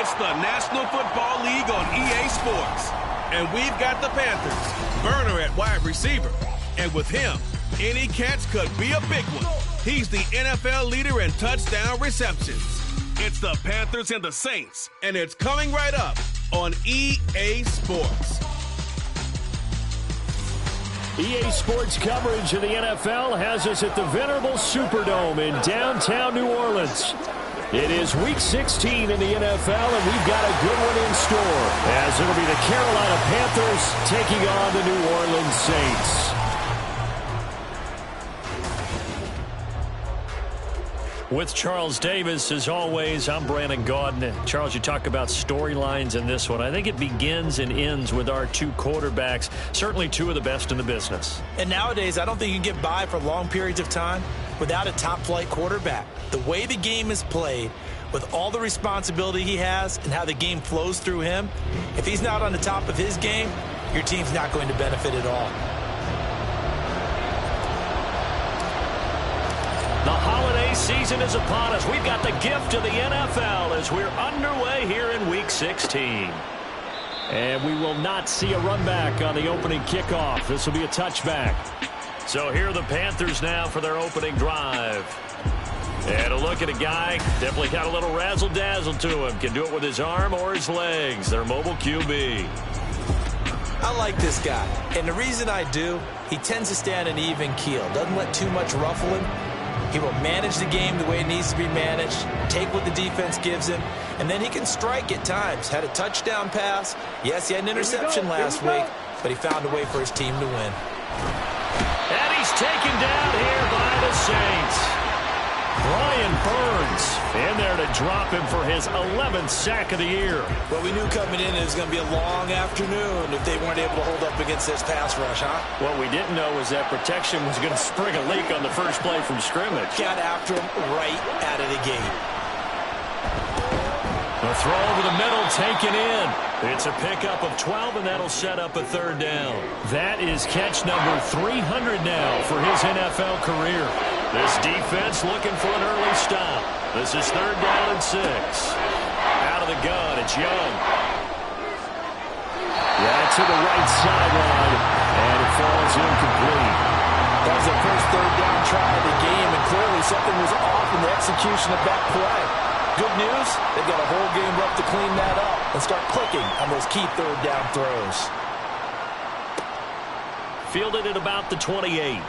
It's the National Football League on EA Sports. And we've got the Panthers, Burner at wide receiver. And with him, any catch could be a big one. He's the NFL leader in touchdown receptions. It's the Panthers and the Saints, and it's coming right up on EA Sports. EA Sports coverage of the NFL has us at the venerable Superdome in downtown New Orleans. It is Week 16 in the NFL, and we've got a good one in store, as it'll be the Carolina Panthers taking on the New Orleans Saints. With Charles Davis, as always, I'm Brandon Gaudin. Charles, you talk about storylines in this one. I think it begins and ends with our two quarterbacks, certainly two of the best in the business. And nowadays, I don't think you can get by for long periods of time without a top-flight quarterback. The way the game is played, with all the responsibility he has and how the game flows through him, if he's not on the top of his game, your team's not going to benefit at all. The holiday season is upon us. We've got the gift of the NFL as we're underway here in Week 16. And we will not see a run back on the opening kickoff. This will be a touchback. So here are the Panthers now for their opening drive. And a look at a guy, definitely got a little razzle-dazzle to him. Can do it with his arm or his legs. Their mobile QB. I like this guy. And the reason I do, he tends to stay on an even keel. Doesn't let too much ruffle him. He will manage the game the way it needs to be managed, take what the defense gives him, and then he can strike at times. Had a touchdown pass. Yes, he had an interception last week, but he found a way for his team to win. And he's taken down here by the Saints. Brian Burns in there to drop him for his 11th sack of the year. Well, we knew coming in it was going to be a long afternoon if they weren't able to hold up against this pass rush, huh? What we didn't know was that protection was going to spring a leak on the first play from scrimmage. Got after him right out of the gate. The throw over the middle taken in. It's a pickup of 12, and that'll set up a third down. That is catch number 300 now for his NFL career. This defense looking for an early stop. This is third down and 6. Out of the gun, it's Young. Yeah, to the right sideline, and it falls incomplete. That was the first third down try of the game, and clearly something was off in the execution of that play. Good news, they've got a whole game left to clean that up and start clicking on those key third down throws. Fielded at about the 28.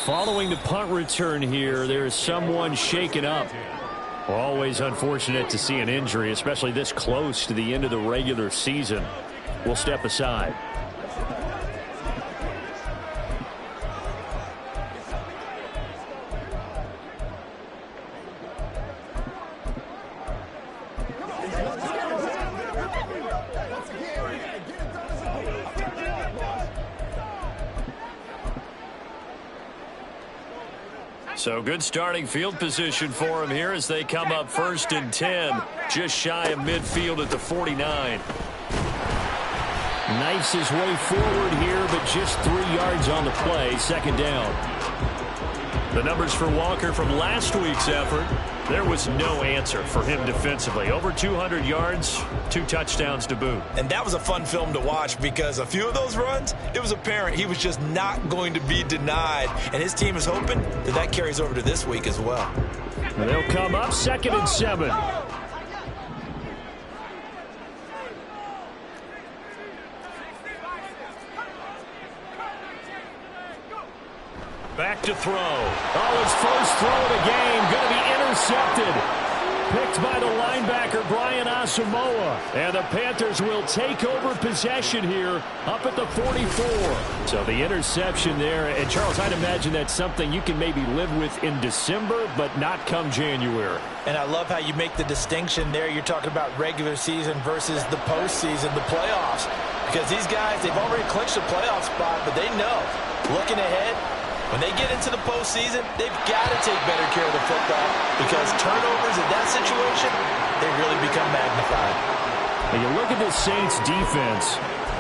Following the punt return here, there is someone shaken up. Always unfortunate to see an injury, especially this close to the end of the regular season. We'll step aside. So good starting field position for him here as they come up 1st and 10, just shy of midfield at the 49. Knifes his way forward here, but just 3 yards on the play, second down. The numbers for Walker from last week's effort, there was no answer for him defensively. Over 200 yards, 2 touchdowns to boot. And that was a fun film to watch because a few of those runs, it was apparent he was just not going to be denied. And his team is hoping that that carries over to this week as well. They'll come up 2nd and 7. Back to throw. Oh, his first throw of the game going to be intercepted. Picked by the linebacker, Brian Asamoah. And the Panthers will take over possession here up at the 44. So the interception there. And, Charles, I'd imagine that's something you can maybe live with in December, but not come January. And I love how you make the distinction there. You're talking about regular season versus the postseason, the playoffs. Because these guys, they've already clinched a playoff spot, but they know, looking ahead, when they get into the postseason, they've got to take better care of the football because turnovers in that situation, they really become magnified. And you look at this Saints defense,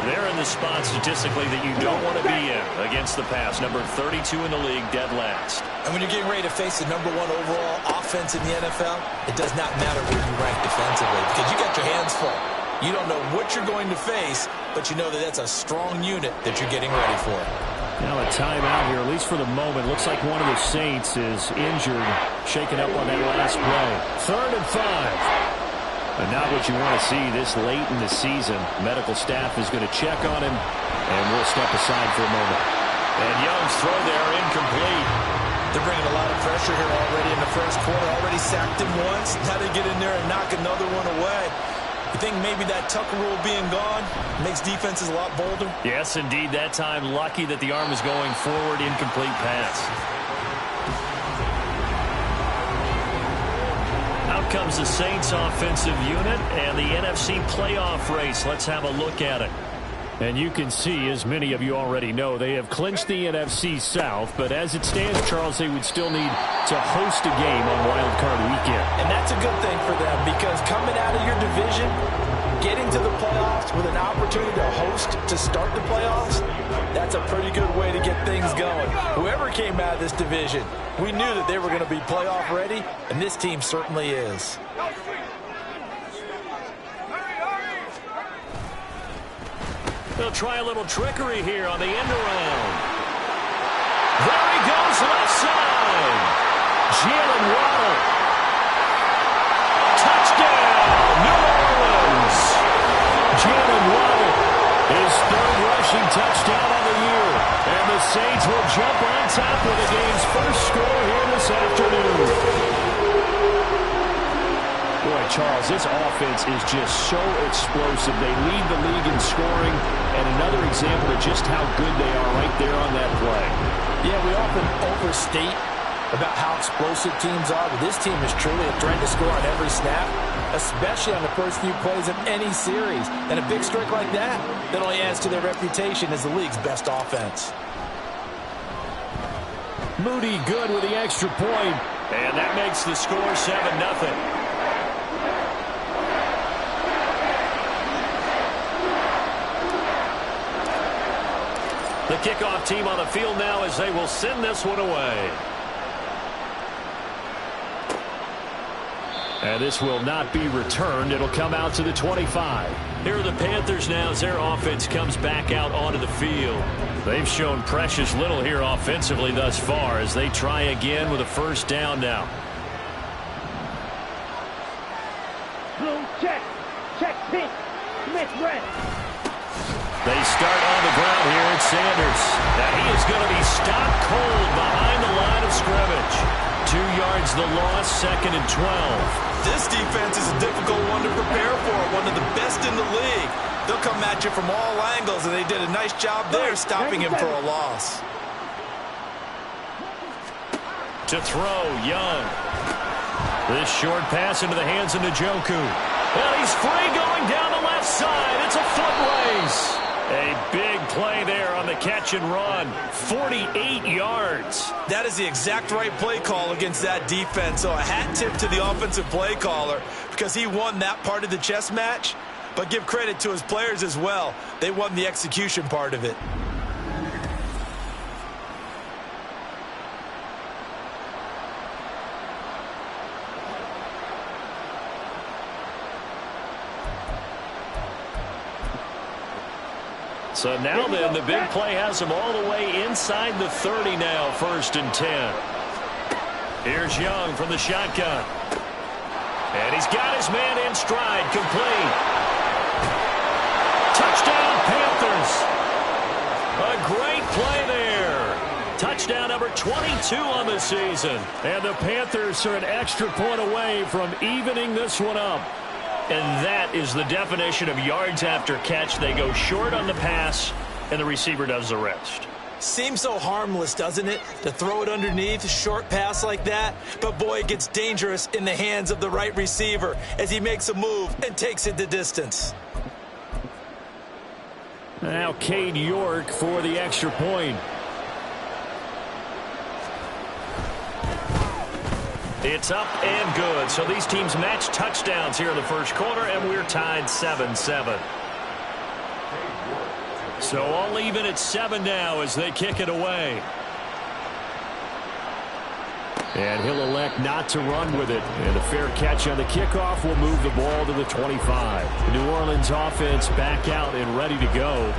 They're in the spot statistically that you don't want to be in against the pass. Number 32 in the league, dead last. And when you're getting ready to face the #1 overall offense in the NFL, it does not matter where you rank defensively because you got your hands full. You don't know what you're going to face, but you know that that's a strong unit that you're getting ready for. Now a timeout here, at least for the moment. Looks like one of the Saints is injured, shaken up on that last play. 3rd and 5. And not what you want to see this late in the season. Medical staff is going to check on him, and we'll step aside for a moment. And Young's throw there incomplete. They're bringing a lot of pressure here already in the first quarter. Already sacked him once. Now they get in there and knock another one away. You think maybe that Tucker rule being gone makes defenses a lot bolder? Yes, indeed. That time, lucky that the arm was going forward, incomplete pass. Out comes the Saints offensive unit and the NFC playoff race. Let's have a look at it. And you can see, as many of you already know, they have clinched the NFC South. But as it stands, Charles, they would still need to host a game on Wild Card Weekend. And that's a good thing for them because coming out of your division, getting to the playoffs with an opportunity to host to start the playoffs, that's a pretty good way to get things going. Whoever came out of this division, we knew that they were going to be playoff ready, and this team certainly is. They'll try a little trickery here on the end around. There he goes, left side. Jalen Waddle. Touchdown, New Orleans. Jalen Waddle, his 3rd rushing touchdown of the year. And the Saints will jump on top with the game's first score here this afternoon. Boy, Charles, this offense is just so explosive. They lead the league in scoring, and another example of just how good they are right there on that play. Yeah, we often overstate about how explosive teams are, but this team is truly a threat to score on every snap, especially on the first few plays of any series. And a big streak like that only adds to their reputation as the league's best offense. Moody good with the extra point, and that makes the score 7-0. The kickoff team on the field now as they will send this one away. And this will not be returned. It'll come out to the 25. Here are the Panthers now as their offense comes back out onto the field. They've shown precious little here offensively thus far as they try again with a first down now. Blue check. Check pink. Smith red. They start on the ground here at Sanders. Now he is going to be stopped cold behind the line of scrimmage. 2 yards the loss, 2nd and 12. This defense is a difficult one to prepare for, one of the best in the league. They'll come at you from all angles, and they did a nice job there stopping him for a loss. To throw, Young. This short pass into the hands of Njoku. And he's free going down the left side. It's a foot race. A big play there on the catch and run. 48 yards. That is the exact right play call against that defense. So a hat tip to the offensive play caller because he won that part of the chess match. But give credit to his players as well. They won the execution part of it. So now then, the big play has him all the way inside the 30 now, 1st and 10. Here's Young from the shotgun. And he's got his man in stride, complete. Touchdown, Panthers. A great play there. Touchdown number 22 on the season. And the Panthers are an extra point away from evening this one up. And that is the definition of yards after catch. They go short on the pass, and the receiver does the rest. Seems so harmless, doesn't it, to throw it underneath, a short pass like that? But, boy, it gets dangerous in the hands of the right receiver as he makes a move and takes it the distance. Now Cade York for the extra point. It's up and good. So these teams match touchdowns here in the first quarter, and we're tied 7-7. So all even at 7 now as they kick it away. And he'll elect not to run with it. And a fair catch on the kickoff will move the ball to the 25. The New Orleans offense back out and ready to go.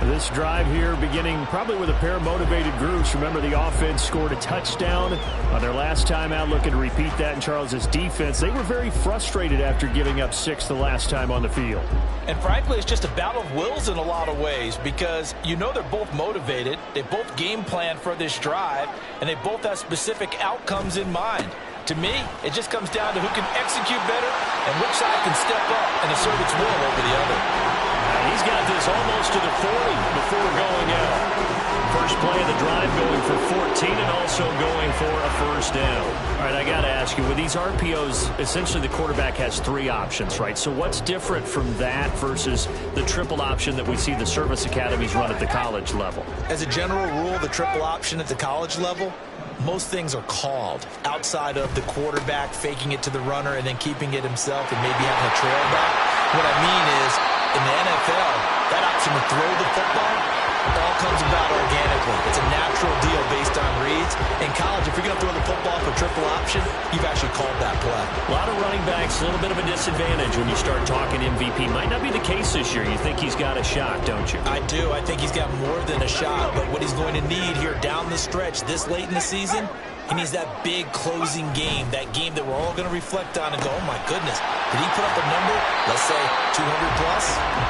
This drive here beginning probably with a pair of motivated groups. Remember, the offense scored a touchdown on their last time out, looking to repeat that in Charles' defense. They were very frustrated after giving up 6 the last time on the field. And frankly, it's just a battle of wills in a lot of ways because you know they're both motivated. They both game plan for this drive, and they both have specific outcomes in mind. To me, it just comes down to who can execute better and which side can step up and assert its will over the other. He's got this almost to the 40 before going out. First play of the drive going for 14 and also going for a first down. All right, I got to ask you, with these RPOs, essentially the quarterback has 3 options, right? So what's different from that versus the triple option that we see the service academies run at the college level? As a general rule, the triple option at the college level, most things are called outside of the quarterback faking it to the runner and then keeping it himself and maybe having a trail back. What I mean is, in the NFL, that option to throw the football all comes about organically. It's a natural deal based on reads. In college, if you're going to throw the football for triple option, you've actually called that play. A lot of running backs, a little bit of a disadvantage when you start talking MVP. Might not be the case this year. You think he's got a shot, don't you? I do. I think he's got more than a shot. But what he's going to need here down the stretch this late in the season, he needs that big closing game, that game that we're all going to reflect on and go, oh, my goodness, did he put up a number, let's say, 200 plus?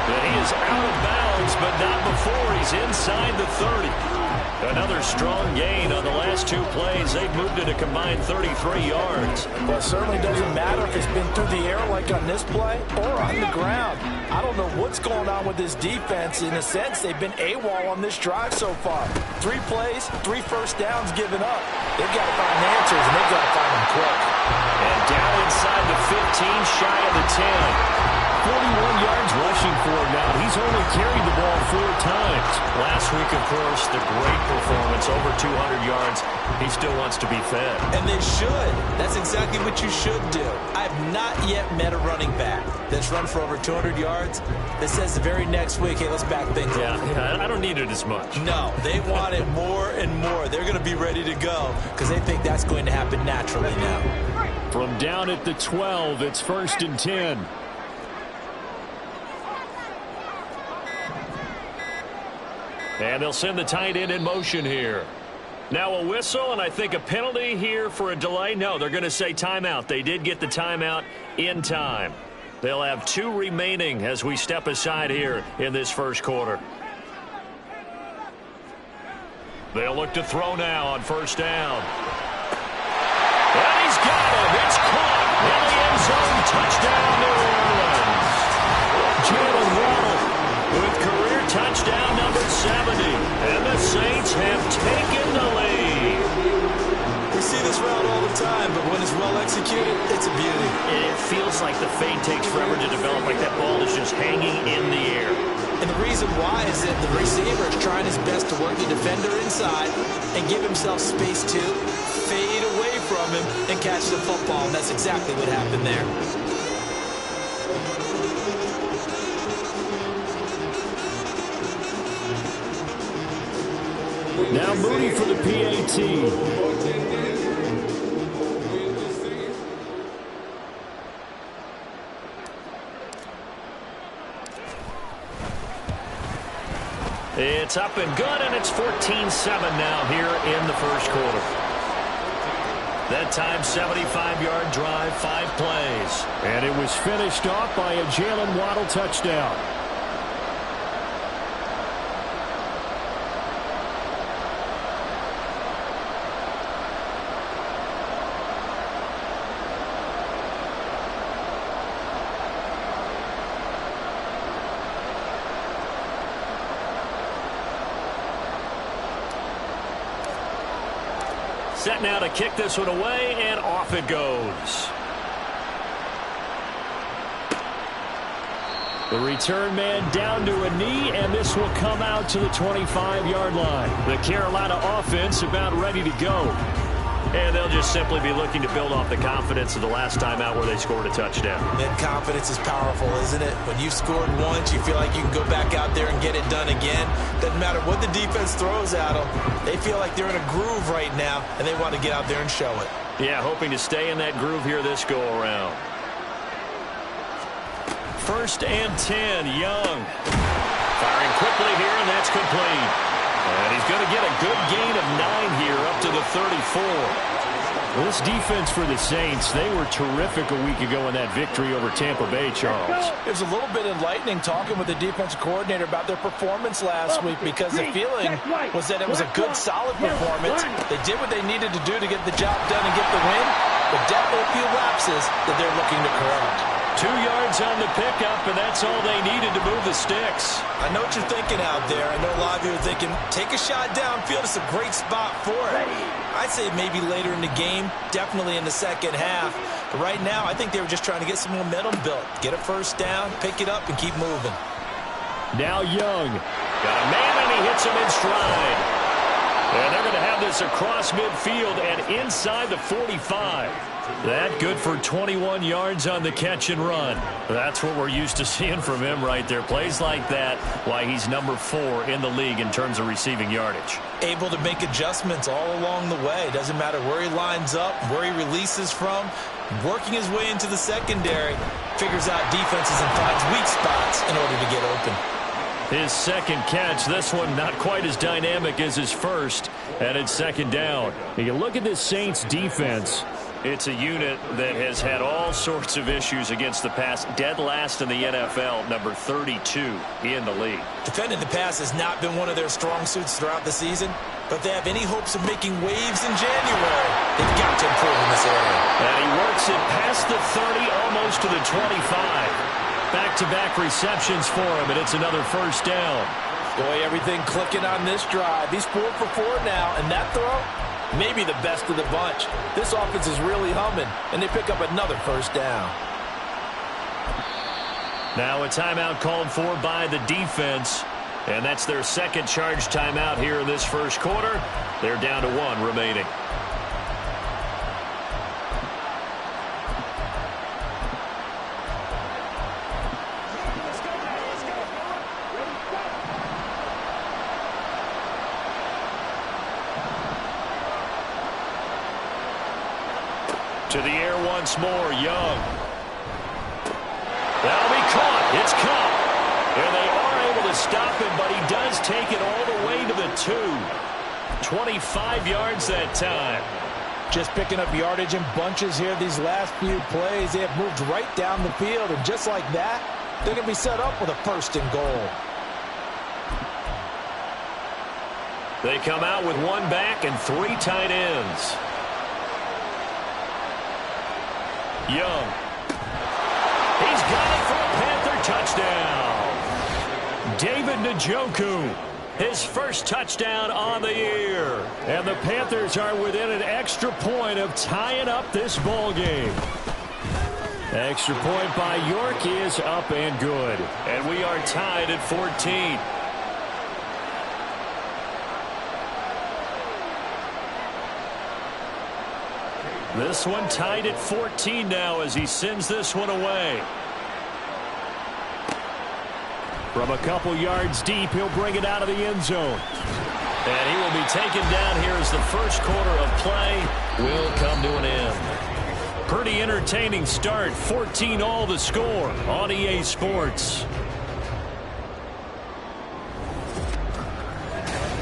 But he is out of bounds, but not before he's inside the 30. Another strong gain on the last 2 plays. They've moved it a combined 33 yards. Well, it certainly doesn't matter if it's been through the air like on this play or on the ground. I don't know what's going on with this defense. In a sense, they've been AWOL on this drive so far. 3 plays, 3 first downs given up. They've got to find answers, and they've got to find them quick. And down inside the 15, shy of the 10. 41 yards rushing for him now. He's only carried the ball 4 times. Last week, of course, the great performance, over 200 yards. He still wants to be fed. And they should. That's exactly what you should do. I have not yet met a running back that's run for over 200 yards that says the very next week, hey, let's back things up. Yeah, I don't need it as much. No, they want it more and more. They're going to be ready to go because they think that's going to happen naturally now. From down at the 12, it's 1st and 10. And they'll send the tight end in motion here. Now a whistle, and I think a penalty here for a delay. No, they're going to say timeout. They did get the timeout in time. They'll have 2 remaining as we step aside here in this first quarter. They'll look to throw now on first down. And he's got it. It's caught in the end zone. Touchdown, New Orleans. Jalen Waddle with career touchdown number 70. And the Saints have taken the lead. We see this route all the time, but when it's well executed, it's a beauty. It feels like the fade takes forever to develop, like that ball is just hanging in the air. And the reason why is that the receiver is trying his best to work the defender inside and give himself space to fade away from him and catch the football. And that's exactly what happened there. Now Moody for the PAT. It's up and good, and it's 14-7 now here in the first quarter. That time, 75-yard drive, 5 plays. And it was finished off by a Jalen Waddle touchdown. Set now to kick this one away, and off it goes. The return man down to a knee, and this will come out to the 25-yard line. The Carolina offense about ready to go. And they'll just simply be looking to build off the confidence of the last time out where they scored a touchdown. That confidence is powerful, isn't it? When you've scored once, you feel like you can go back out there and get it done again. Doesn't matter what the defense throws at them. They feel like they're in a groove right now, and they want to get out there and show it. Yeah, hoping to stay in that groove here this go-around. 1st and 10, Young. Firing quickly here, and that's complete. And he's going to get a good gain of 9 here up to the 34. This defense for the Saints, they were terrific a week ago in that victory over Tampa Bay, Charles. It was a little bit enlightening talking with the defensive coordinator about their performance last week because the feeling was that it was a good, solid performance. They did what they needed to do to get the job done and get the win, but definitely a few lapses that they're looking to correct. 2 yards on the pickup, and that's all they needed to move the sticks. I know what you're thinking out there. I know a lot of you are thinking, take a shot downfield. It's a great spot for it. I'd say maybe later in the game, definitely in the second half. But right now, I think they were just trying to get some momentum built. Get a first down, pick it up, and keep moving. Now Young. Got a man, and he hits him in stride. And they're going to have this across midfield and inside the 45. That good for 21 yards on the catch and run. That's what we're used to seeing from him right there. Plays like that, why he's number 4 in the league in terms of receiving yardage. Able to make adjustments all along the way. Doesn't matter where he lines up, where he releases from. Working his way into the secondary. Figures out defenses and finds weak spots in order to get open. His second catch, this one not quite as dynamic as his first, and it's second down. You look at this Saints defense. It's a unit that has had all sorts of issues against the pass. Dead last in the NFL, number 32 in the league. Defending the pass has not been one of their strong suits throughout the season, but they have any hopes of making waves in January. They've got to improve in this area. And he works it past the 30, almost to the 25. Back-to-back receptions for him, and it's another first down. Boy, everything clicking on this drive. He's 4 for 4 now, and that throw, maybe the best of the bunch. This offense is really humming, and they pick up another first down. Now a timeout called for by the defense, and that's their second charge timeout here in this first quarter. They're down to 1 remaining. To the air once more, Young. That'll be caught. It's caught. And they are able to stop him, but he does take it all the way to the 2. 25 yards that time. Just picking up yardage in bunches here these last few plays. They have moved right down the field, and just like that, they're going to be set up with a first and goal. They come out with 1 back and 3 tight ends. Young. He's got it for a Panther touchdown. David Njoku, his first touchdown on the year. And the Panthers are within an extra point of tying up this ball game. Extra point by York is up and good. And we are tied at 14. This one tied at 14 now as he sends this one away. From a couple yards deep, he'll bring it out of the end zone. And he will be taken down here as the first quarter of play will come to an end. Pretty entertaining start. 14-all the score on EA Sports.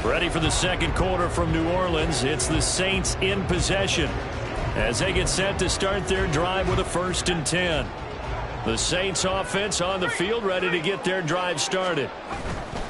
Ready for the second quarter from New Orleans. It's the Saints in possession as they get set to start their drive with a 1st and 10. The Saints offense on the field ready to get their drive started.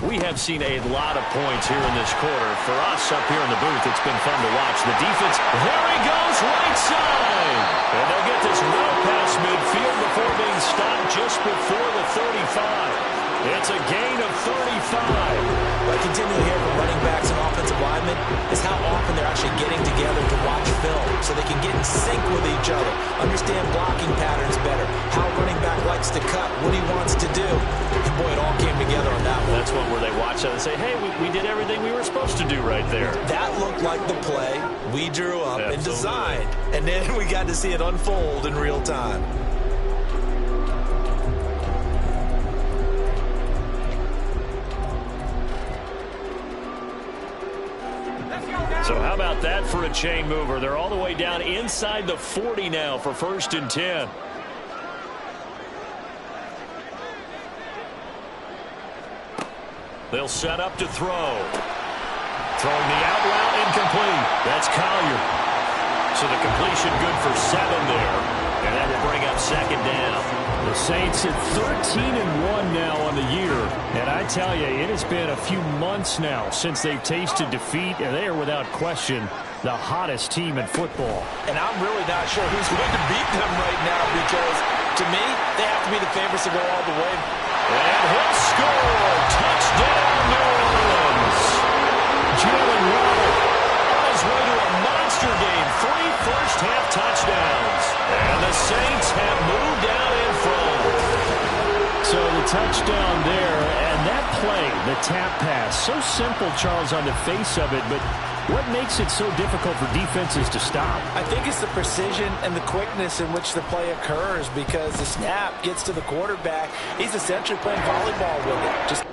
We have seen a lot of points here in this quarter. For us up here in the booth, it's been fun to watch. The defense, there he goes, right side. And they'll get this well past midfield before being stopped just before the 35. It's a gain of 35. What I continue to hear from running backs and offensive linemen is how often they're actually getting together to watch film so they can get in sync with each other, understand blocking patterns better, how running back likes to cut, what he wants to do. And boy, it all came together on that one. that's one where they watch that and say, hey, we did everything we were supposed to do right there. That looked like the play we drew up Absolutely. and designed. And then we got to see it unfold in real time. So how about that for a chain mover? They're all the way down inside the 40 now for 1st and 10. They'll set up to throw. Throwing the out route incomplete. That's Collier. So the completion good for 7 there. And that will bring up 2nd down. The Saints at 13-1 now on the year. And I tell you, it has been a few months now since they've tasted defeat, and they are without question the hottest team in football. And I'm really not sure who's going to beat them right now because, to me, they have to be the favorites to go all the way. And he'll score. Touchdown, New Orleans. Jalen Waddle on his way to a monster game. 3 first-half touchdowns. And the Saints have moved out in front. So the touchdown there, and that play, the tap pass, so simple, Charles, on the face of it, but what makes it so difficult for defenses to stop? I think it's the precision and the quickness in which the play occurs because the snap gets to the quarterback. He's essentially playing volleyball with it. Just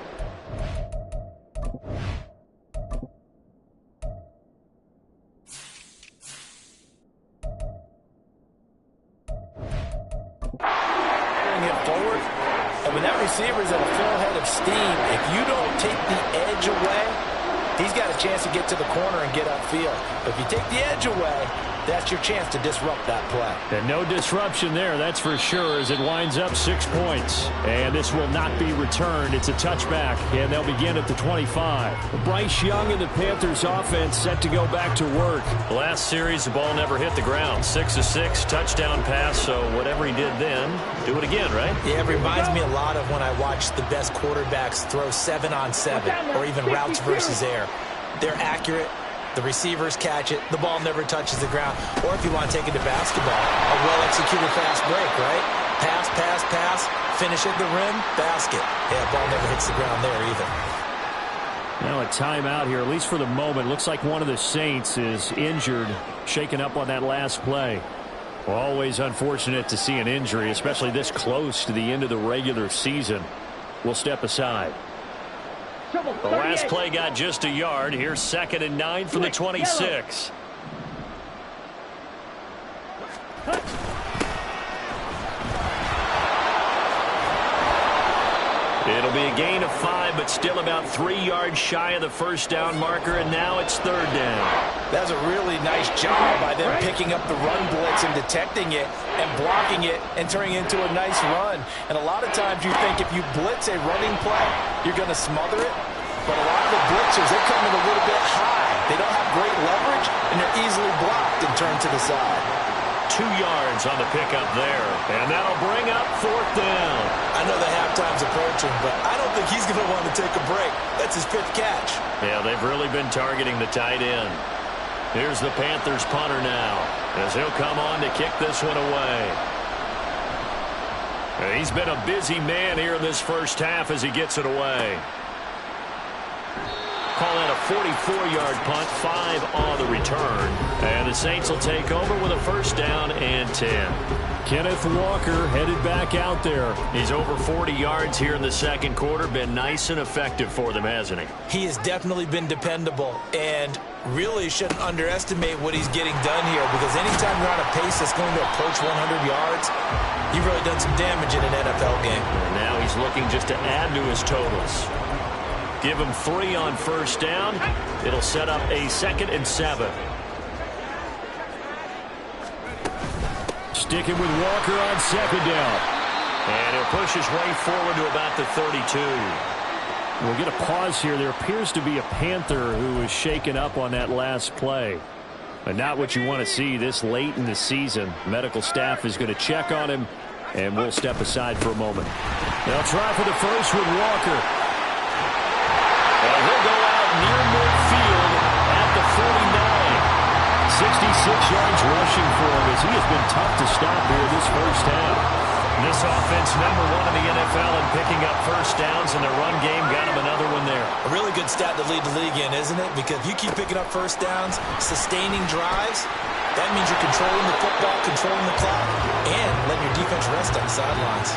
when that receiver's at a full head of steam, if you don't take the edge away, he's got a chance to get to the corner and get upfield. But if you take the edge away, that's your chance to disrupt that play. And no disruption there, that's for sure, as it winds up 6 points. And this will not be returned. It's a touchback, and they'll begin at the 25. Bryce Young and the Panthers offense set to go back to work. Last series, the ball never hit the ground. 6 of 6, touchdown pass, so whatever he did then, do it again, right? Yeah, it reminds me a lot of when I watch the best quarterbacks throw 7-on-7 or even routes versus air. They're accurate. The receivers catch it. The ball never touches the ground. Or if you want to take it to basketball, a well-executed fast break, right? Pass, pass, pass, finish at the rim, basket. Yeah, ball never hits the ground there either. Now a timeout here, at least for the moment. Looks like one of the Saints is injured, shaken up on that last play. Well, always unfortunate to see an injury, especially this close to the end of the regular season. We'll step aside. The last play got just a yard. Here's 2nd and 9 from the 26. It'll be a gain of 5, but still about 3 yards shy of the first down marker, and now it's 3rd down. That's a really nice job by them picking up the run blitz and detecting it and blocking it and turning it into a nice run. And a lot of times you think if you blitz a running play, you're going to smother it. But a lot of the blitzers, they come in a little bit high. They don't have great leverage, and they're easily blocked and turned to the side. 2 yards on the pickup there, and that'll bring up 4th down. I know the halftime's approaching, but I don't think he's going to want to take a break. That's his 5th catch. Yeah, they've really been targeting the tight end. Here's the Panthers punter now, as he'll come on to kick this one away. And he's been a busy man here in this first half as he gets it away. Call that a 44-yard punt, 5 on the return. And the Saints will take over with a 1st down and 10. Kenneth Walker headed back out there. He's over 40 yards here in the 2nd quarter. Been nice and effective for them, hasn't he? He has definitely been dependable and really shouldn't underestimate what he's getting done here because anytime you're on a pace that's going to approach 100 yards, you've really done some damage in an NFL game. And now he's looking just to add to his totals. Give him 3 on 1st down. It'll set up a 2nd and 7. Sticking with Walker on 2nd down. And he'll push his way forward to about the 32. We'll get a pause here. There appears to be a Panther who was shaken up on that last play. But not what you want to see this late in the season. Medical staff is going to check on him, and we'll step aside for a moment. They'll try for the first with Walker. And he'll go out near midfield at the 49. 66 yards rushing for him as he has been tough to stop here this first half. This offense #1 in the NFL in picking up first downs, and their run game got them another one there. A really good stat to lead the league in, isn't it? Because if you keep picking up first downs, sustaining drives, that means you're controlling the football, controlling the clock, and letting your defense rest on the sidelines.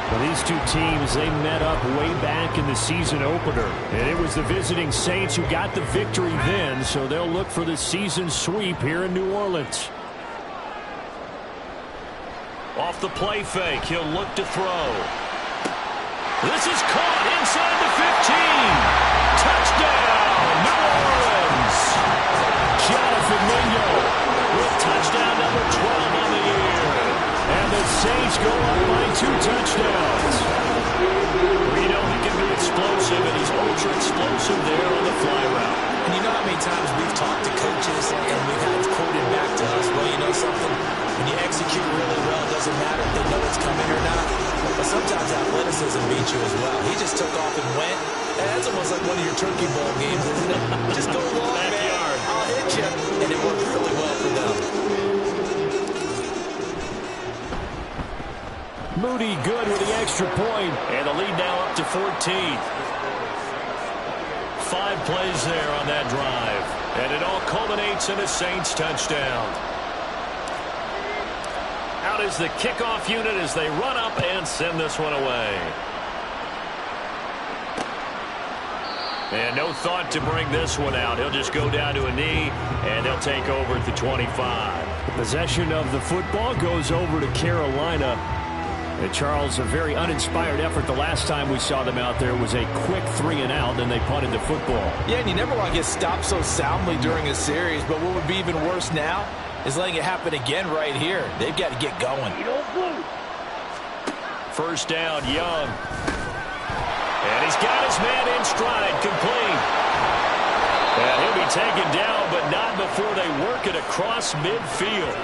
Well, these two teams, they met up way back in the season opener. And it was the visiting Saints who got the victory then, so they'll look for the season sweep here in New Orleans. Off the play fake, he'll look to throw. This is caught inside the 15. Touchdown, New Orleans. Jonathan Mingo with touchdown number 12 on the year. And the Saints go up by 2 touchdowns. We know he can be explosive, and he's ultra explosive there on the fly route. And you know how many times we've talked to coaches and we've had it quoted back to us, well, you know something? When you execute really well, it doesn't matter if they know it's coming or not. But sometimes athleticism beats you as well. He just took off and went. And that's almost like one of your turkey bowl games, isn't it? Just go long, man. I'll hit you. And it worked really well for them. Moody good with the extra point. And the lead now up to 14. 5 plays there on that drive. And it all culminates in a Saints touchdown. Out is the kickoff unit as they run up and send this one away. And no thought to bring this one out. He'll just go down to a knee, and they'll take over at the 25. Possession of the football goes over to Carolina. And Charles, a very uninspired effort. The last time we saw them out there was a quick 3 and out, and they punted the football. Yeah, and you never want to get stopped so soundly during a series, but what would be even worse now is letting it happen again right here. They've got to get going. First down, Young. And he's got his man in stride, complete. And he'll be taken down, but not before they work it across midfield.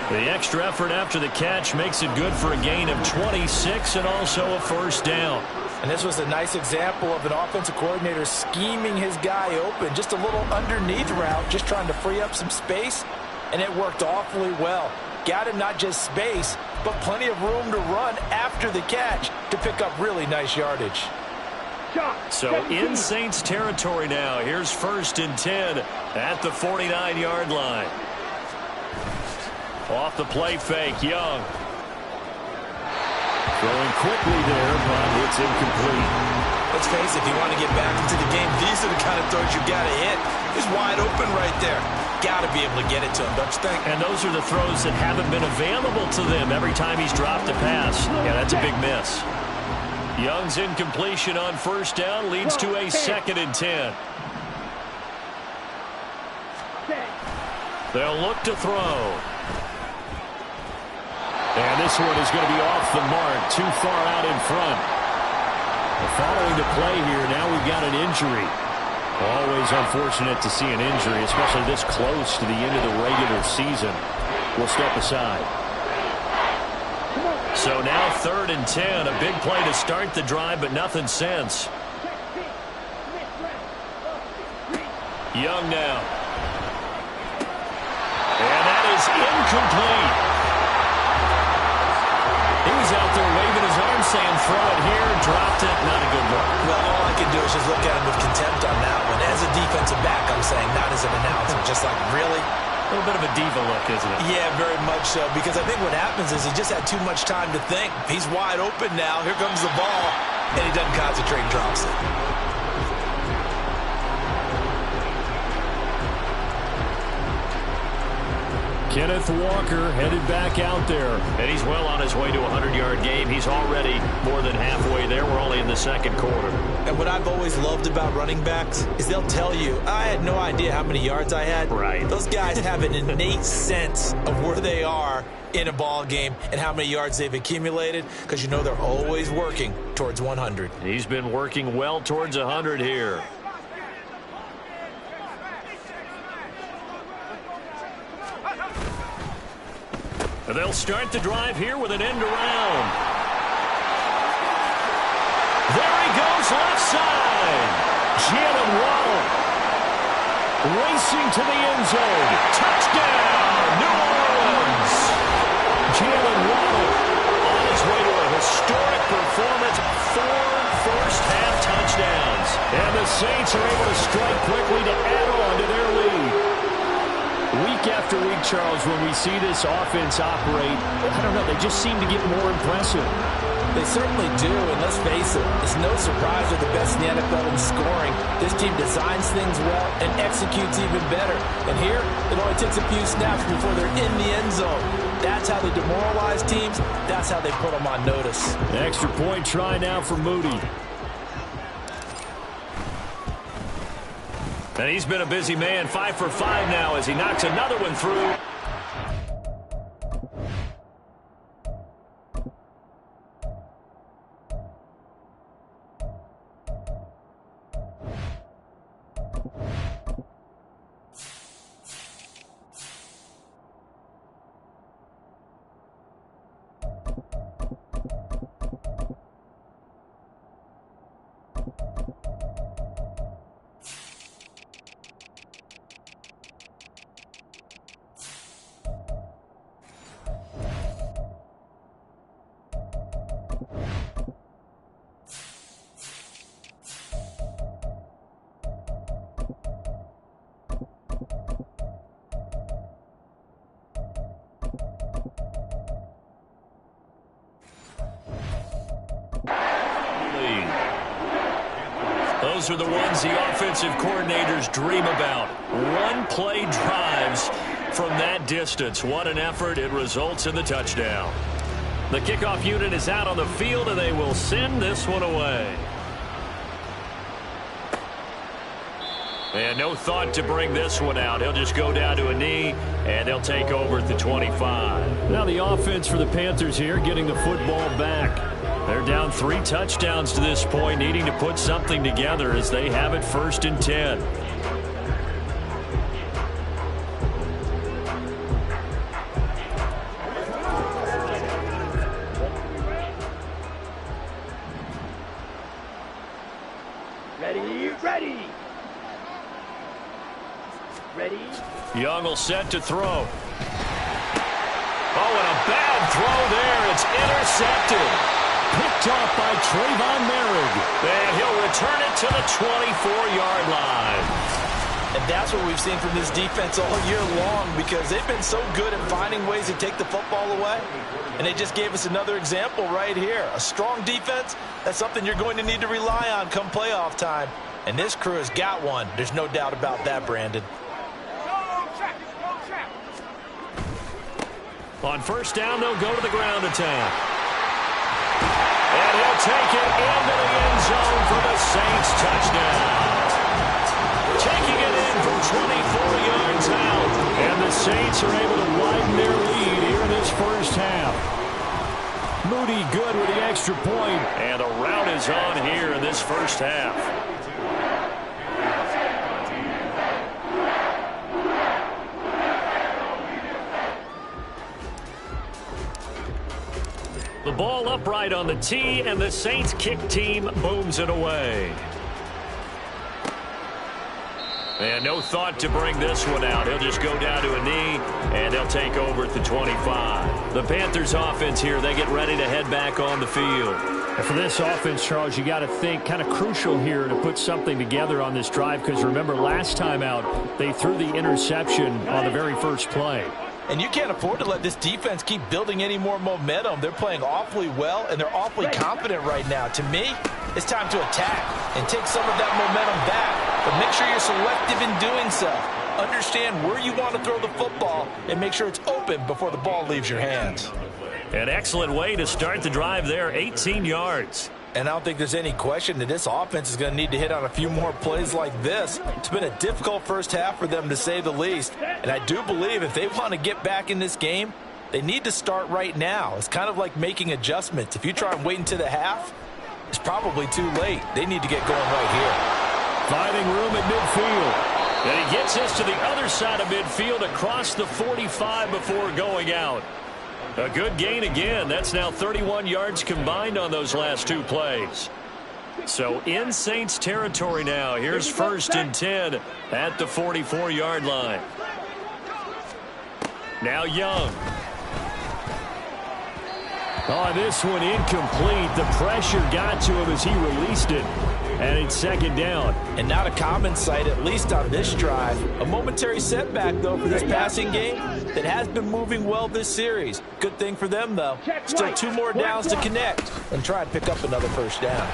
The extra effort after the catch makes it good for a gain of 26 and also a first down. And this was a nice example of an offensive coordinator scheming his guy open. Just a little underneath route, just trying to free up some space. And it worked awfully well. Got him not just space, but plenty of room to run after the catch to pick up really nice yardage. So in Saints territory now. Here's 1st and 10 at the 49-yard line. Off the play fake, Young. Throwing quickly there, but it's incomplete. Let's face it, if you want to get back into the game, these are the kind of throws you got to hit. He's wide open right there. Got to be able to get it to him, don't you think? And those are the throws that haven't been available to them every time he's dropped a pass. Yeah, that's a big miss. Young's incompletion on first down leads to a 2nd and 10. They'll look to throw. And this one is going to be off the mark, too far out in front. Following the play here, now we've got an injury. Always unfortunate to see an injury, especially this close to the end of the regular season. We'll step aside. So now 3rd and 10, a big play to start the drive, but nothing since. Young now. And that is incomplete. He was out there waving his arm saying throw it here, dropped it, not a good look. Well, all I can do is just look at him with contempt on that one. As a defensive back, I'm saying, not as an announcer. Just like, really? A little bit of a diva look, isn't it? Yeah, very much so. Because I think what happens is he just had too much time to think. He's wide open now. Here comes the ball. And he doesn't concentrate and drops it. Kenneth Walker headed back out there. And he's well on his way to a 100-yard game. He's already more than halfway there. We're only in the 2nd quarter. And what I've always loved about running backs is they'll tell you, I had no idea how many yards I had. Right. Those guys have an innate sense of where they are in a ball game and how many yards they've accumulated because you know they're always working towards 100. He's been working well towards 100 here. They'll start the drive here with an end around. There he goes, left side. Jalen Waddle racing to the end zone. Touchdown, New Orleans. Jalen Waddle on his way to a Saints are able to strike quickly to add on to their lead. Week after week, Charles, when we see this offense operate, I don't know, they just seem to get more impressive. They certainly do, and let's face it, it's no surprise they're the best in the NFL in scoring. This team designs things well and executes even better. And here, it only takes a few snaps before they're in the end zone. That's how they demoralize teams. That's how they put them on notice. An extra point try now for Moody. And he's been a busy man, 5 for 5 now as he knocks another one through. Those are the ones the offensive coordinators dream about. One-play drives from that distance. What an effort. It results in the touchdown. The kickoff unit is out on the field, and they will send this one away. And no thought to bring this one out. He'll just go down to a knee, and they'll take over at the 25. Now the offense for the Panthers here getting the football back. They're down 3 touchdowns to this point, needing to put something together as they have it 1st and 10. Ready. Young will set to throw. Oh, and a bad throw there. It's intercepted. Picked off by Trayvon Merrick. And he'll return it to the 24-yard line. And that's what we've seen from this defense all year long because they've been so good at finding ways to take the football away. And they just gave us another example right here. A strong defense, that's something you're going to need to rely on come playoff time. And this crew has got one. There's no doubt about that, Brandon. On 1st down, they'll go to the ground attack. And he'll take it into the end zone for the Saints touchdown. Taking it in from 24 yards out. And the Saints are able to widen their lead here in this 1st half. Moody good with the extra point. And the rout is on here in this 1st half. The ball upright on the tee, and the Saints kick team booms it away. And no thought to bring this one out. He'll just go down to a knee, and they'll take over at the 25. The Panthers offense here, they get ready to head back on the field. And for this offense, Charles, you got to think kind of crucial here to put something together on this drive because remember last time out, they threw the interception on the very first play. And you can't afford to let this defense keep building any more momentum. They're playing awfully well, and they're awfully confident right now. To me, it's time to attack and take some of that momentum back. But make sure you're selective in doing so. Understand where you want to throw the football and make sure it's open before the ball leaves your hands. An excellent way to start the drive there, 18 yards. And I don't think there's any question that this offense is going to need to hit on a few more plays like this. It's been a difficult 1st half for them, to say the least. And I do believe if they want to get back in this game, they need to start right now. It's kind of like making adjustments. If you try and wait until the half, it's probably too late. They need to get going right here. Finding room at midfield. And he gets us to the other side of midfield across the 45 before going out. A good gain again. That's now 31 yards combined on those last 2 plays. So in Saints territory now. Here's 1st and 10 at the 44-yard line. Now Young. Oh, this one incomplete. The pressure got to him as he released it. And it's second down. And not a common sight, at least on this drive. A momentary setback, though, for this passing game that has been moving well this series. Good thing for them, though. Still 2 more downs to connect and try and pick up another first down.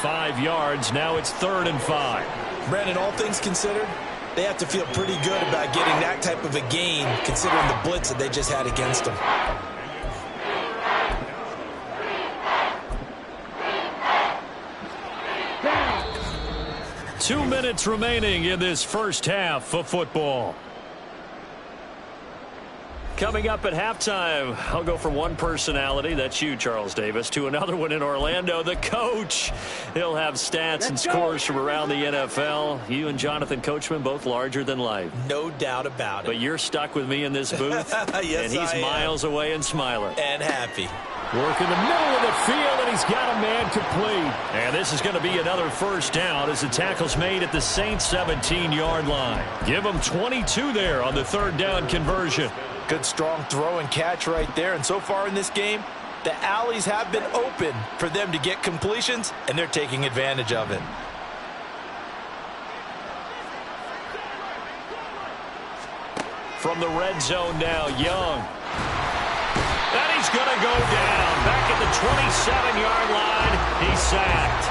5 yards. Now it's 3rd and 5. Brandon, all things considered, they have to feel pretty good about getting that type of a gain, considering the blitz that they just had against them. 2 minutes remaining in this first half of football. Coming up at halftime, I'll go from one personality, that's you, Charles Davis, to another one in Orlando, the coach. He'll have stats and scores from around the NFL. You and Jonathan Coachman, both larger than life. No doubt about it. But you're stuck with me in this booth, yes, and he's miles away and smiling. And happy. Work in the middle of the field, and he's got a man complete. And this is going to be another first down as the tackle's made at the Saints' 17-yard line. Give them 22 there on the 3rd down conversion. Good strong throw and catch right there. And so far in this game, the alleys have been open for them to get completions, and they're taking advantage of it. From the red zone now, Young. And he's going to go down. Back at the 27-yard line, he's sacked.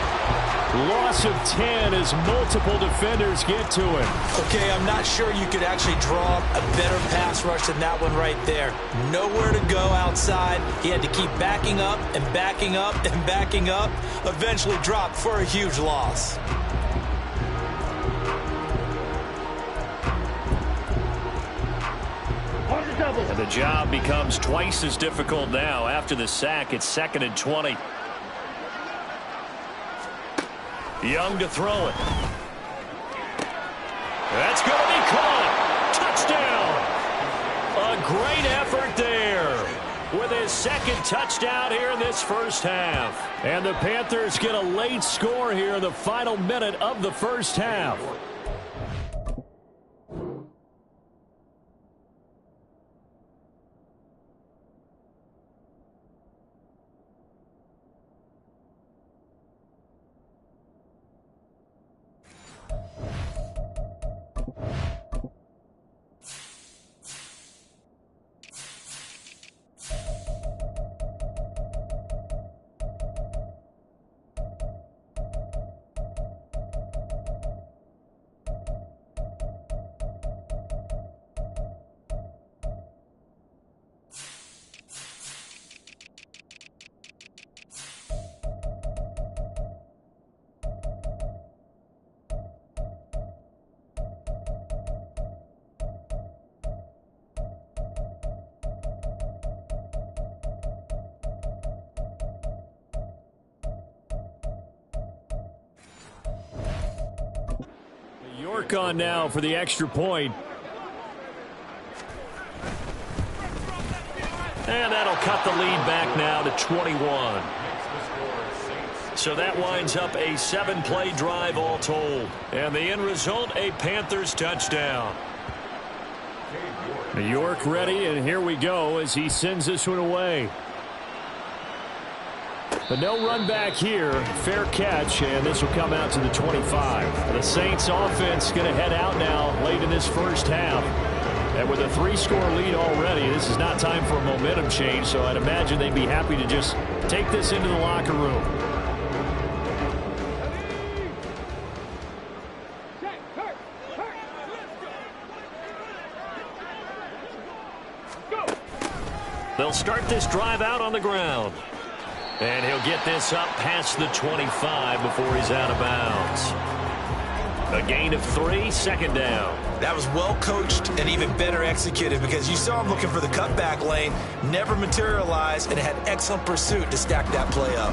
Loss of 10 as multiple defenders get to him. Okay, I'm not sure you could actually draw a better pass rush than that one right there. Nowhere to go outside. He had to keep backing up and backing up and backing up. Eventually dropped for a huge loss. And the job becomes twice as difficult now. After the sack, it's 2nd and 20. Young to throw it. That's going to be caught. Touchdown. A great effort there with his 2nd touchdown here in this first half. And the Panthers get a late score here in the final minute of the first half. York on now for the extra point. And that'll cut the lead back now to 21. So that winds up a 7-play drive all told. And the end result, a Panthers touchdown. York ready, and here we go as he sends this one away. But no run back here. Fair catch, and this will come out to the 25. The Saints offense going to head out now late in this first half. And with a 3-score lead already, this is not time for a momentum change, so I'd imagine they'd be happy to just take this into the locker room. They'll start this drive out on the ground. And he'll get this up past the 25 before he's out of bounds. A gain of 3, 2nd down. That was well coached and even better executed because you saw him looking for the cutback lane, never materialized, and had excellent pursuit to stack that play up.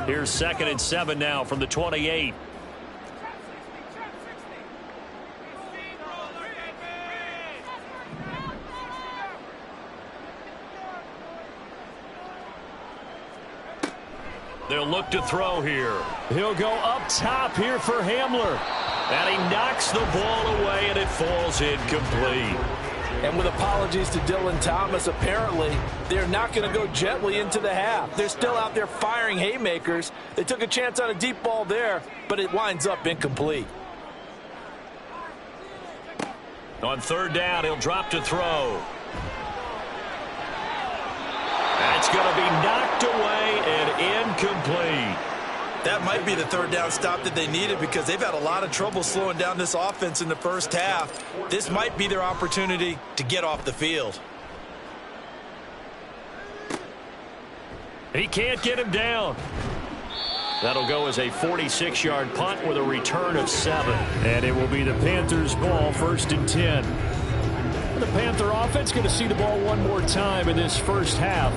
Here's 2nd and 7 now from the 28. They'll look to throw here. He'll go up top here for Hamler. And he knocks the ball away, and it falls incomplete. And with apologies to Dylan Thomas, apparently they're not going to go gently into the half. They're still out there firing haymakers. They took a chance on a deep ball there, but it winds up incomplete. On third down, he'll drop to throw. That's going to be knocked away and incomplete. That might be the third down stop that they needed because they've had a lot of trouble slowing down this offense in the first half. This might be their opportunity to get off the field. He can't get him down. That'll go as a 46-yard punt with a return of 7. And it will be the Panthers' ball, 1st and 10. The Panther offense going to see the ball one more time in this first half.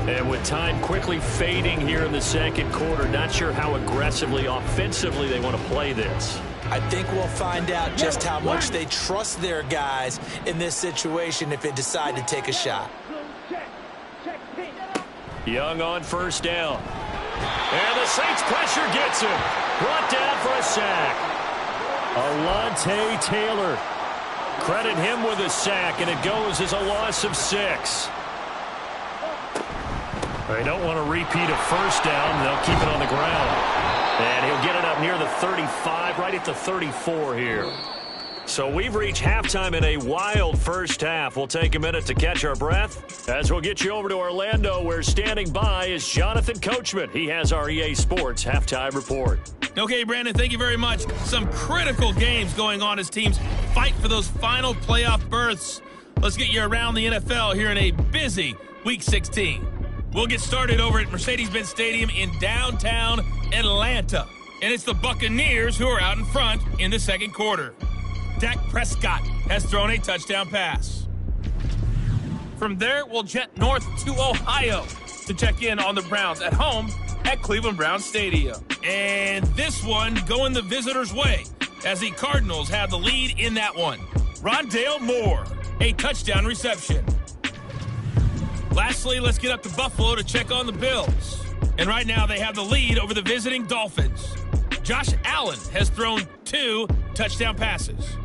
And with time quickly fading here in the second quarter, not sure how aggressively, offensively they want to play this. I think we'll find out just how much they trust their guys in this situation if they decide to take a shot. Young on first down. And the Saints pressure gets him. Brought down for a sack. Alontae Taylor. Credit him with a sack, and it goes as a loss of 6. They don't want to repeat a first down. They'll keep it on the ground. And he'll get it up near the 35, right at the 34 here. So we've reached halftime in a wild first half. We'll take a minute to catch our breath as we'll get you over to Orlando, where standing by is Jonathan Coachman. He has our EA Sports halftime report. Okay, Brandon, thank you very much. Some critical games going on as teams fight for those final playoff berths. Let's get you around the NFL here in a busy Week 16. We'll get started over at Mercedes-Benz Stadium in downtown Atlanta. And it's the Buccaneers who are out in front in the second quarter. Dak Prescott has thrown a touchdown pass. From there, we'll jet north to Ohio to check in on the Browns at home at Cleveland Browns Stadium. And this one going the visitors' way as the Cardinals have the lead in that one. Rondale Moore, a touchdown reception. Lastly, let's get up to Buffalo to check on the Bills. And right now they have the lead over the visiting Dolphins. Josh Allen has thrown 2 touchdown passes.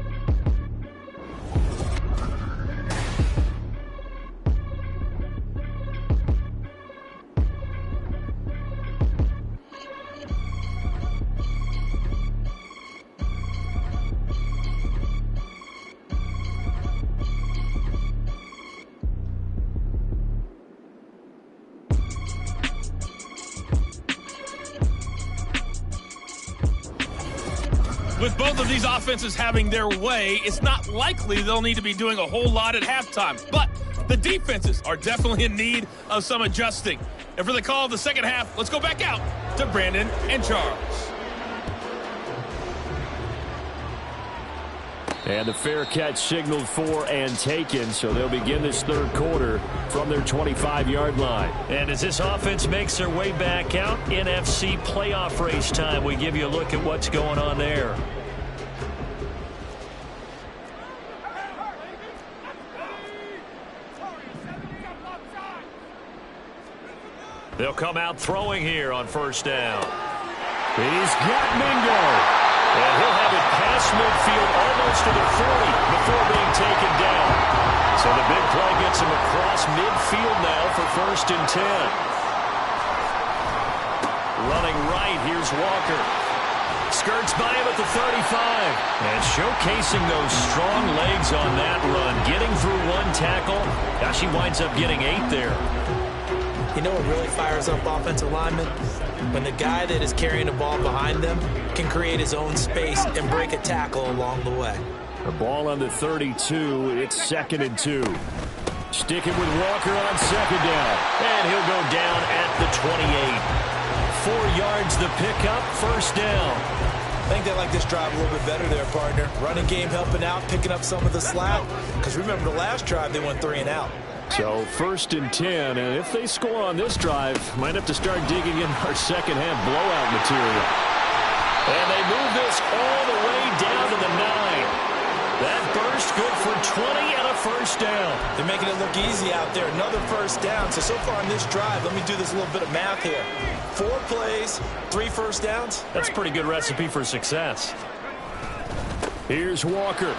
With both of these offenses having their way, it's not likely they'll need to be doing a whole lot at halftime. But the defenses are definitely in need of some adjusting. And for the call of the second half, let's go back out to Brandon and Charles. And the fair catch signaled for and taken, so they'll begin this third quarter from their 25-yard line. And as this offense makes their way back out, NFC playoff race time, we give you a look at what's going on there. They'll come out throwing here on first down. He's got Mingo. And he'll have it past midfield almost to the 40 before being taken down. So the big play gets him across midfield now for 1st and 10. Running right, here's Walker. Skirts by him at the 35. And showcasing those strong legs on that run. Getting through one tackle. Gosh, he winds up getting 8 there. You know what really fires up offensive linemen? When the guy that is carrying the ball behind them can create his own space and break a tackle along the way. The ball on the 32. It's 2nd and 2. Sticking with Walker on 2nd down. And he'll go down at the 28. 4 yards the pickup, 1st down. I think they like this drive a little bit better there, partner. Running game helping out, picking up some of the slack. Because remember the last drive, they went 3 and out. So 1st and 10, and if they score on this drive, might have to start digging in our second half blowout material. And they move this all the way down to the 9. That burst good for 20 and a 1st down. They're making it look easy out there. Another 1st down. So far on this drive, let me do this little bit of math here. 4 plays, 3 1st downs. That's a pretty good recipe for success. Here's Walker.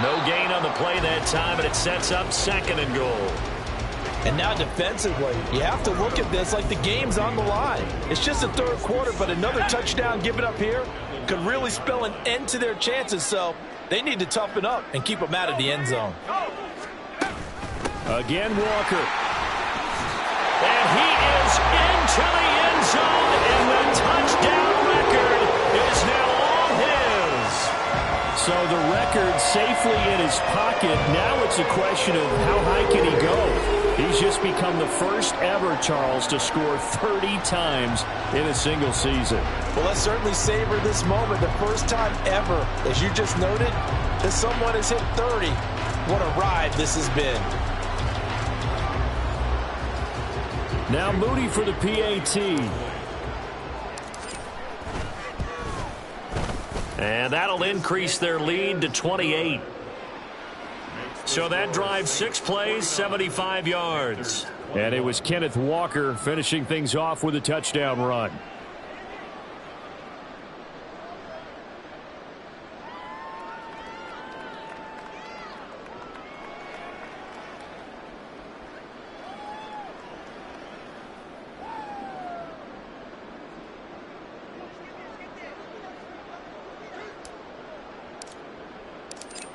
No gain on the play that time, and it sets up 2nd and goal. And now defensively, you have to look at this like the game's on the line. It's just the 3rd quarter, but another touchdown given up here could really spell an end to their chances. So they need to toughen up and keep them out of the end zone. Again, Walker. And he is into the end zone, and the touchdown record is now all his. So the record safely in his pocket. Now it's a question of how high can he go. He's just become the first ever, Charles, to score 30 times in a single season. Well, let's certainly savor this moment. The first time ever, as you just noted, that someone has hit 30. What a ride this has been. Now Moody for the PAT. And that'll increase their lead to 28. So that drives 6 plays, 75 yards. And it was Kenneth Walker finishing things off with a touchdown run.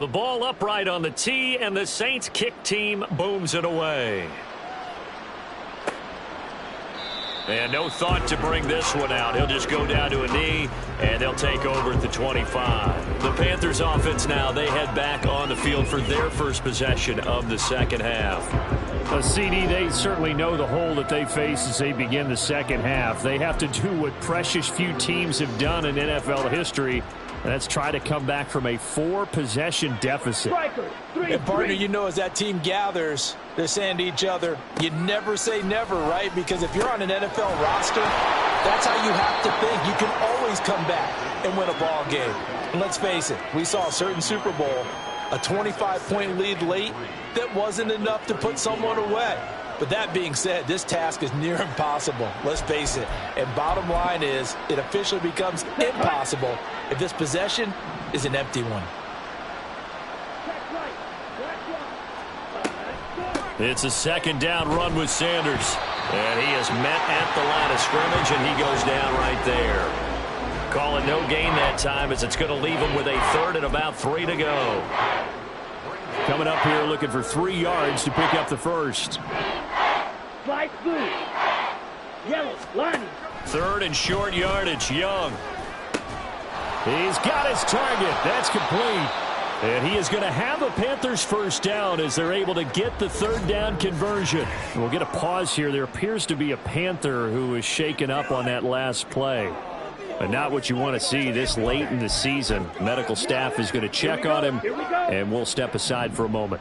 The ball upright on the tee, and the Saints kick team booms it away. And no thought to bring this one out. He'll just go down to a knee, and they'll take over at the 25. The Panthers offense now, they head back on the field for their first possession of the 2nd half. A CD, they certainly know the hole that they face as they begin the 2nd half. They have to do what precious few teams have done in NFL history. Let's try to come back from a 4-possession deficit. And partner, you know, as that team gathers, they're saying to each other, you never say never, right? Because if you're on an NFL roster, that's how you have to think. You can always come back and win a ball game. And let's face it, we saw a certain Super Bowl, a 25-point lead late that wasn't enough to put someone away. But that being said, this task is near impossible. Let's face it. And bottom line is, it officially becomes impossible if this possession is an empty one. It's a 2nd down run with Sanders. And he is met at the line of scrimmage, and he goes down right there. Call it no gain that time, as it's going to leave him with a 3rd and about 3 to go. Coming up here looking for 3 yards to pick up the first. Slide blue. Yellow, lining. 3rd and short yardage, Young. He's got his target. That's complete. And he is going to have a Panthers first down as they're able to get the 3rd down conversion. And we'll get a pause here. There appears to be a Panther who is shaken up on that last play. But not what you want to see this late in the season. Medical staff is going to check on him, and we'll step aside for a moment.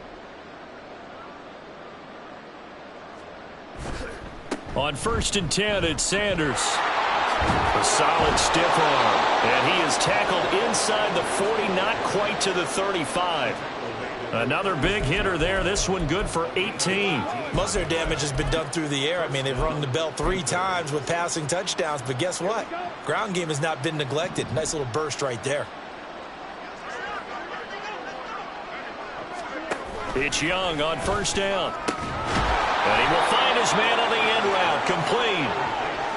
On 1st and 10, it's Sanders. A solid stiff arm. And he is tackled inside the 40, not quite to the 35. Another big hitter there. This one good for 18. Most of their damage has been done through the air. I mean, they've rung the bell 3 times with passing touchdowns. But guess what? Ground game has not been neglected. Nice little burst right there. It's Young on 1st down. And he will find his man on the end route. Complete.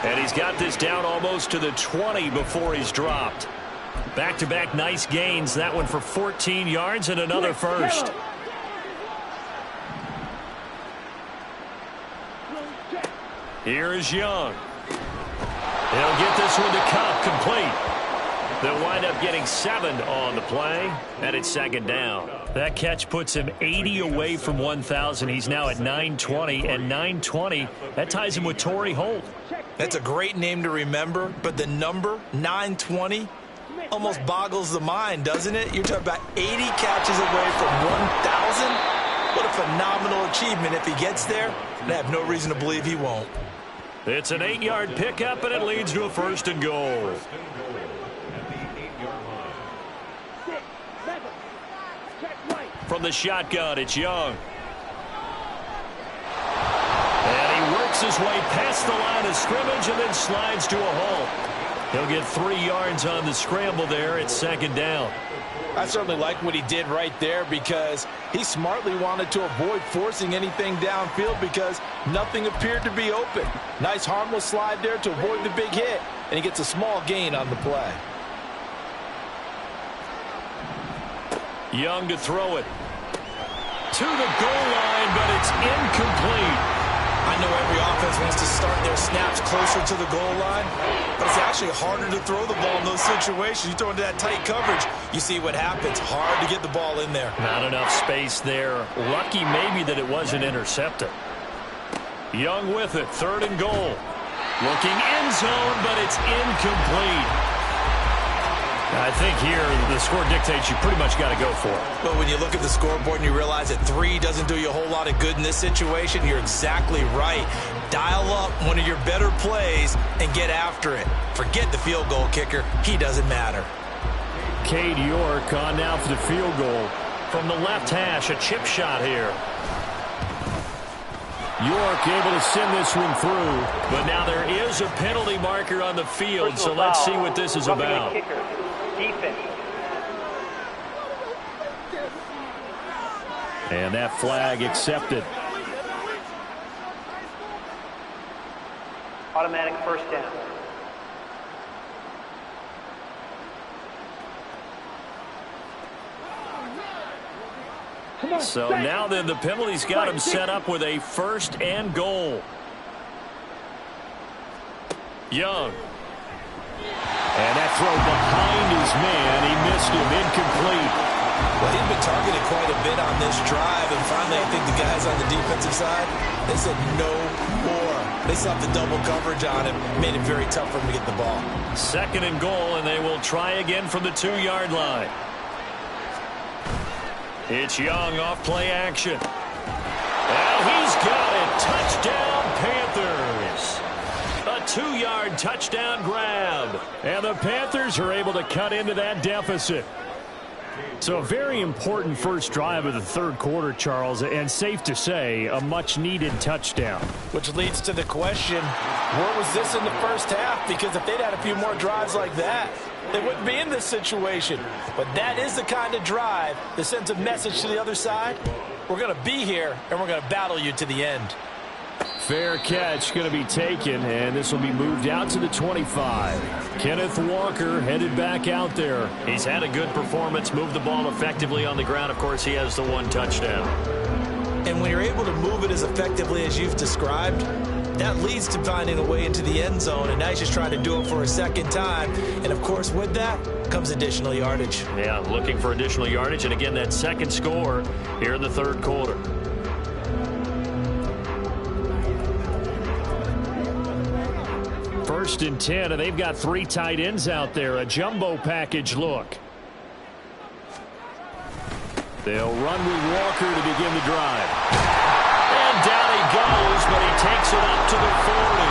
And he's got this down almost to the 20 before he's dropped. Back-to-back nice gains. That one for 14 yards and another first. Here is Young. He'll get this one to Cup, complete. They'll wind up getting 7 on the play, and it's 2nd down. That catch puts him 80 away from 1,000. He's now at 920, and 920, that ties him with Torrey Holt. That's a great name to remember, but the number, 920, almost boggles the mind, doesn't it? You're talking about 80 catches away from 1,000. What a phenomenal achievement. If he gets there, I have no reason to believe he won't. It's an 8-yard pickup, and it leads to a 1st and goal. From the shotgun, it's Young. And he works his way past the line of scrimmage and then slides to a halt. He'll get 3 yards on the scramble there at 2nd down. I certainly like what he did right there because he smartly wanted to avoid forcing anything downfield because nothing appeared to be open. Nice harmless slide there to avoid the big hit, and he gets a small gain on the play. Young to throw it. To the goal line, but it's incomplete. I know every offense wants to start their snaps closer to the goal line, but it's actually harder to throw the ball in those situations. You throw into that tight coverage, you see what happens. Hard to get the ball in there. Not enough space there. Lucky maybe that it wasn't intercepted. Young with it, 3rd and goal. Looking end zone, but it's incomplete. I think here the score dictates you pretty much got to go for it. But when you look at the scoreboard and you realize that 3 doesn't do you a whole lot of good in this situation, you're exactly right. Dial up one of your better plays and get after it. Forget the field goal kicker. He doesn't matter. Cade York on now for the field goal. From the left hash, a chip shot here. York able to send this one through, but now there is a penalty marker on the field, so let's see what this is about. Defense. And that flag accepted. Automatic 1st down. So now then the penalty's got him set up with a 1st and goal. Young. And that throw behind his man. He missed him. Incomplete. Well, he'd been targeted quite a bit on this drive, and finally I think the guys on the defensive side, they said no more. They saw the double coverage on him, made it very tough for him to get the ball. 2nd and goal, and they will try again from the 2-yard line. It's Young off play action. Now he's got it. Touchdown, Panthers. A 2-yard touchdown grab. And the Panthers are able to cut into that deficit. So a very important first drive of the 3rd quarter, Charles, and safe to say, a much-needed touchdown. Which leads to the question, where was this in the first half? Because if they'd had a few more drives like that, they wouldn't be in this situation. But that is the kind of drive that sends a message to the other side. We're going to be here, and we're going to battle you to the end. Fair catch going to be taken, and this will be moved out to the 25. Kenneth Walker headed back out there. He's had a good performance, moved the ball effectively on the ground. Of course, he has the 1 touchdown. And when you're able to move it as effectively as you've described, that leads to finding a way into the end zone, and now he's just trying to do it for a 2nd time. And, of course, with that comes additional yardage. Yeah, looking for additional yardage, and again, that 2nd score here in the 3rd quarter. First and 10, and they've got 3 tight ends out there. A jumbo package look. They'll run with Walker to begin the drive. And down he goes, but he takes it up to the 40.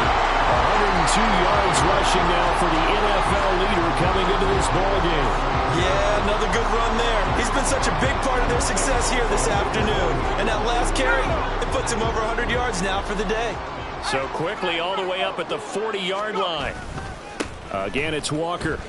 102 yards rushing now for the NFL leader coming into this ballgame. Yeah, another good run there. He's been such a big part of their success here this afternoon. And that last carry, it puts him over 100 yards now for the day. So quickly all the way up at the 40-yard line. Again, it's Walker.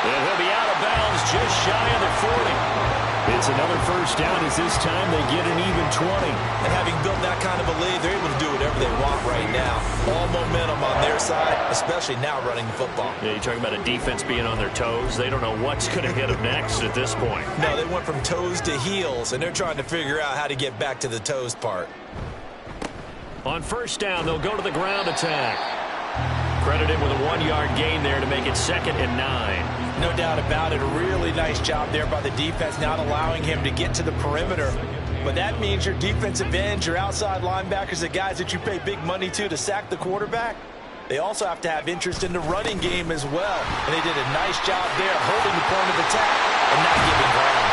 And he'll be out of bounds just shy of the 40. It's another first down as this time they get an even 20. And having built that kind of a lead, they're able to do whatever they want right now. All momentum on their side, especially now running the football. Yeah, you're talking about a defense being on their toes. They don't know what's going to hit them next at this point. No, they went from toes to heels, and they're trying to figure out how to get back to the toes part. On first down, they'll go to the ground attack. Credited with a 1-yard gain there to make it 2nd and 9. No doubt about it. A really nice job there by the defense, not allowing him to get to the perimeter. But that means your defensive ends, your outside linebackers, the guys that you pay big money to sack the quarterback, they also have to have interest in the running game as well. And they did a nice job there holding the point of attack and not giving ground.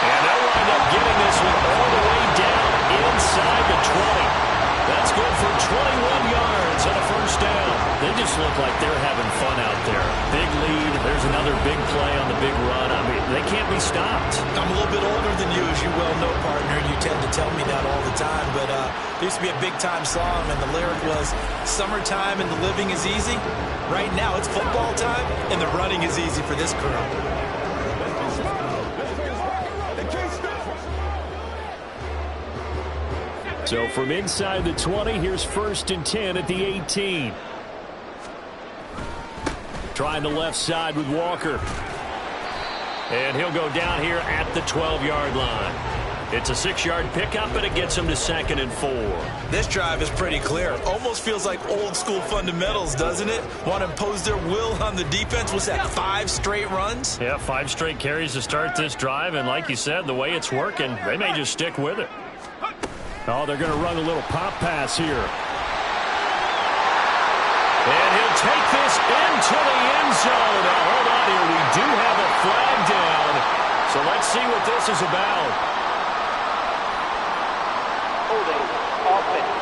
And they'll wind up getting this one all the way down inside the 20. That's good for 21 yards and a first first down. They just look like they're having fun out there. Big lead. There's another big play on the big run. I mean, they can't be stopped. I'm a little bit older than you, as you well know, partner. You tend to tell me that all the time. But there used to be a big-time song, and the lyric was, "Summertime and the living is easy." Right now, it's football time, and the running is easy for this crew. So from inside the 20, here's 1st and 10 at the 18. Trying the left side with Walker. And he'll go down here at the 12-yard line. It's a 6-yard pickup, and it gets him to 2nd and 4. This drive is pretty clear. Almost feels like old-school fundamentals, doesn't it? Want to impose their will on the defense. Was that 5 straight runs? Yeah, 5 straight carries to start this drive, and like you said, the way it's working, they may just stick with it. Oh, they're going to run a little pop pass here. And he'll take this into the end zone. Now, hold on here. We do have a flag down. So let's see what this is about. Holding offense.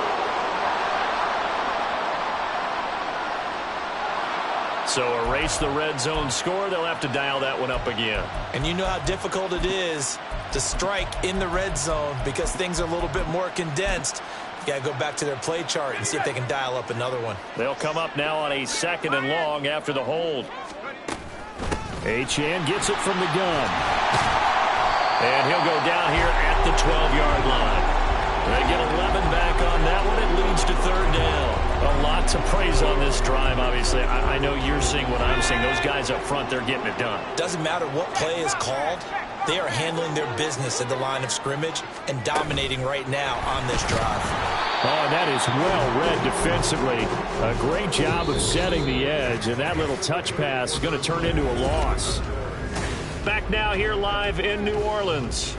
So erase the red zone score. They'll have to dial that one up again. And you know how difficult it is to strike in the red zone because things are a little bit more condensed. You got to go back to their play chart and see if they can dial up another one. They'll come up now on a 2nd and long after the hold. Achane gets it from the gun. And he'll go down here at the 12-yard line. They get 11 back on that one. It leads to 3rd down. A lot to praise on this drive, obviously. I know you're seeing what I'm seeing. Those guys up front, they're getting it done. Doesn't matter what play is called. They are handling their business at the line of scrimmage and dominating right now on this drive. Oh, and that is well read defensively. A great job of setting the edge, and that little touch pass is going to turn into a loss. Back now here live in New Orleans.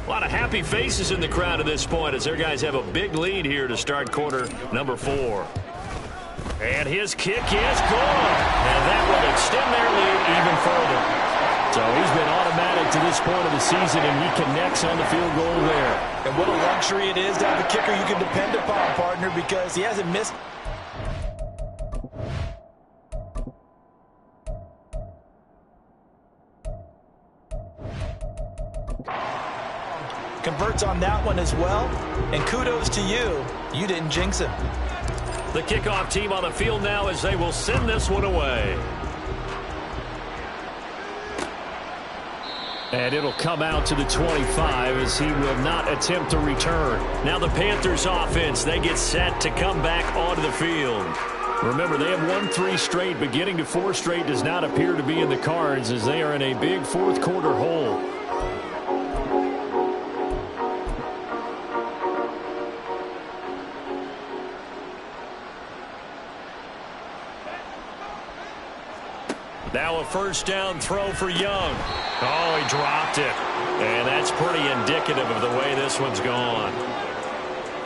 A lot of happy faces in the crowd at this point as their guys have a big lead here to start quarter number 4. And his kick is good. And that will extend their lead even further. So he's been automatic to this point of the season, and he connects on the field goal there. And what a luxury it is to have a kicker you can depend upon, partner, because he hasn't missed. Converts on that one as well. And kudos to you. You didn't jinx him. The kickoff team on the field now as they will send this one away. And it'll come out to the 25 as he will not attempt to return. Now the Panthers offense, they get set to come back onto the field. Remember, they have won 3 straight, but getting to 4 straight does not appear to be in the cards as they are in a big 4th quarter hole. Now a 1st down throw for Young. Oh, he dropped it. And that's pretty indicative of the way this one's gone.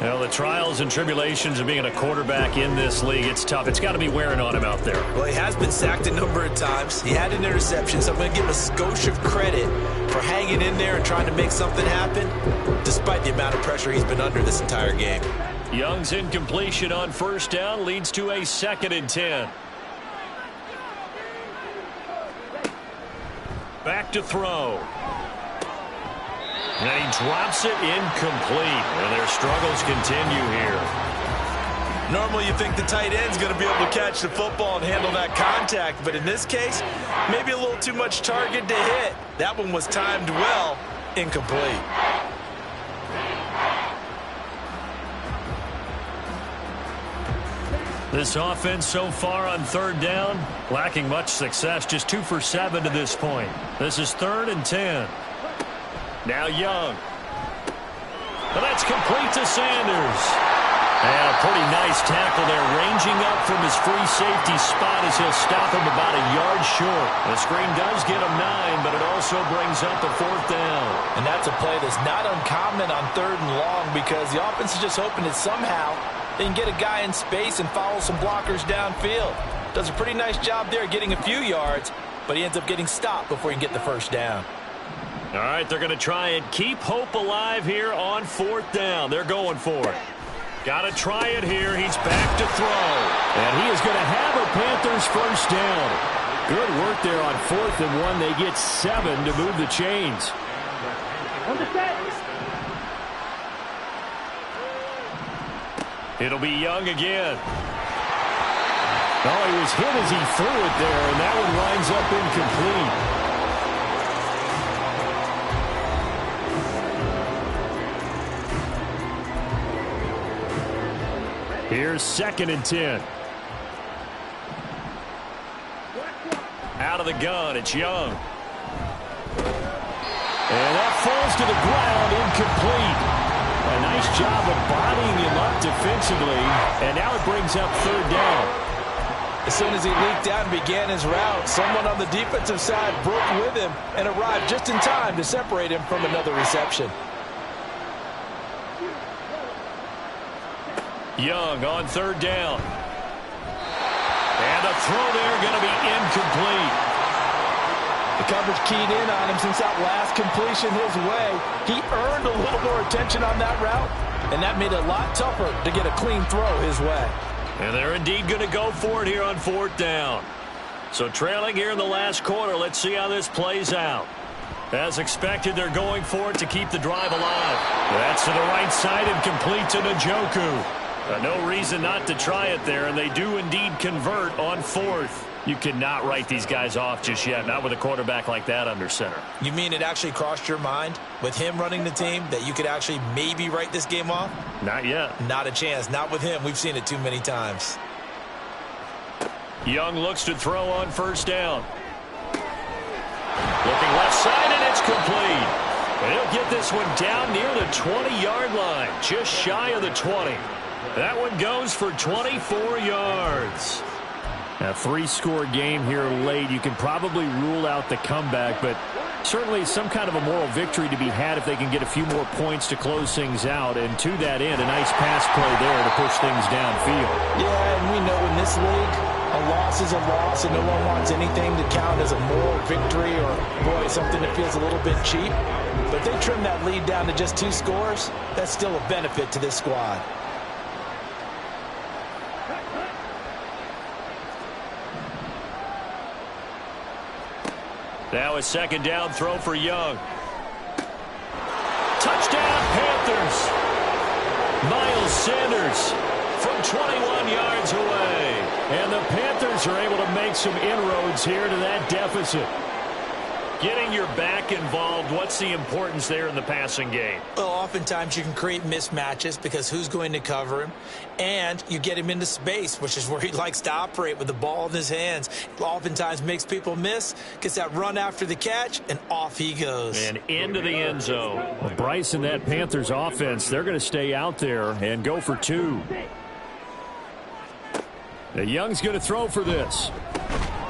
Well, the trials and tribulations of being a quarterback in this league, it's tough. It's got to be wearing on him out there. Well, he has been sacked a number of times. He had an interception, so I'm going to give him a skosh of credit for hanging in there and trying to make something happen, despite the amount of pressure he's been under this entire game. Young's incompletion on 1st down leads to a 2nd and 10. Back to throw. And he drops it incomplete. And their struggles continue here. Normally you think the tight end's going to be able to catch the football and handle that contact. But in this case, maybe a little too much target to hit. That one was timed well. Incomplete. This offense so far on 3rd down, lacking much success, just 2 for 7 to this point. This is 3rd and 10. Now Young. But that's complete to Sanders. And a pretty nice tackle there, ranging up from his free safety spot as he'll stop him about a yard short. The screen does get him 9, but it also brings up a 4th down. And that's a play that's not uncommon on 3rd and long because the offense is just hoping that somehow they can get a guy in space and follow some blockers downfield. Does a pretty nice job there getting a few yards, but he ends up getting stopped before he can get the 1st down. All right, they're going to try and keep hope alive here on 4th down. They're going for it. Got to try it here. He's back to throw. And he is going to have a Panthers first down. Good work there on 4th and 1. They get 7 to move the chains. It'll be Young again. Oh, he was hit as he threw it there, and that one winds up incomplete. Here's 2nd and 10. Out of the gun, it's Young. And that falls to the ground, incomplete. A nice job of bodying him up defensively, and now it brings up 3rd down. As soon as he leaked out and began his route, someone on the defensive side broke with him and arrived just in time to separate him from another reception. Young on 3rd down. And the throw there going to be incomplete. The coverage keyed in on him since that last completion his way. He earned a little more attention on that route, and that made it a lot tougher to get a clean throw his way. And they're indeed going to go for it here on 4th down. So trailing here in the last quarter, let's see how this plays out. As expected, they're going for it to keep the drive alive. That's to the right side and complete to Njoku. No reason not to try it there, and they do indeed convert on 4th. You cannot write these guys off just yet, not with a quarterback like that under center. You mean it actually crossed your mind with him running the team that you could actually maybe write this game off? Not yet. Not a chance. Not with him. We've seen it too many times. Young looks to throw on 1st down. Looking left side, and it's complete. And he'll get this one down near the 20-yard line, just shy of the 20. That one goes for 24 yards. A 3-score game here late. You can probably rule out the comeback, but certainly some kind of a moral victory to be had if they can get a few more points to close things out. And to that end, a nice pass play there to push things downfield. Yeah, and we know in this league, a loss is a loss, and no one wants anything to count as a moral victory or, boy, something that feels a little bit cheap. But if they trim that lead down to just 2 scores, that's still a benefit to this squad. Now a 2nd down throw for Young. Touchdown, Panthers. Miles Sanders from 21 yards away. And the Panthers are able to make some inroads here to that deficit. Getting your back involved, what's the importance there in the passing game? Well, oftentimes you can create mismatches because who's going to cover him? And you get him into space, which is where he likes to operate with the ball in his hands. Oftentimes makes people miss, gets that run after the catch, and off he goes. And into the end zone. Well, Bryce and that Panthers offense, they're going to stay out there and go for 2. Now Young's going to throw for this.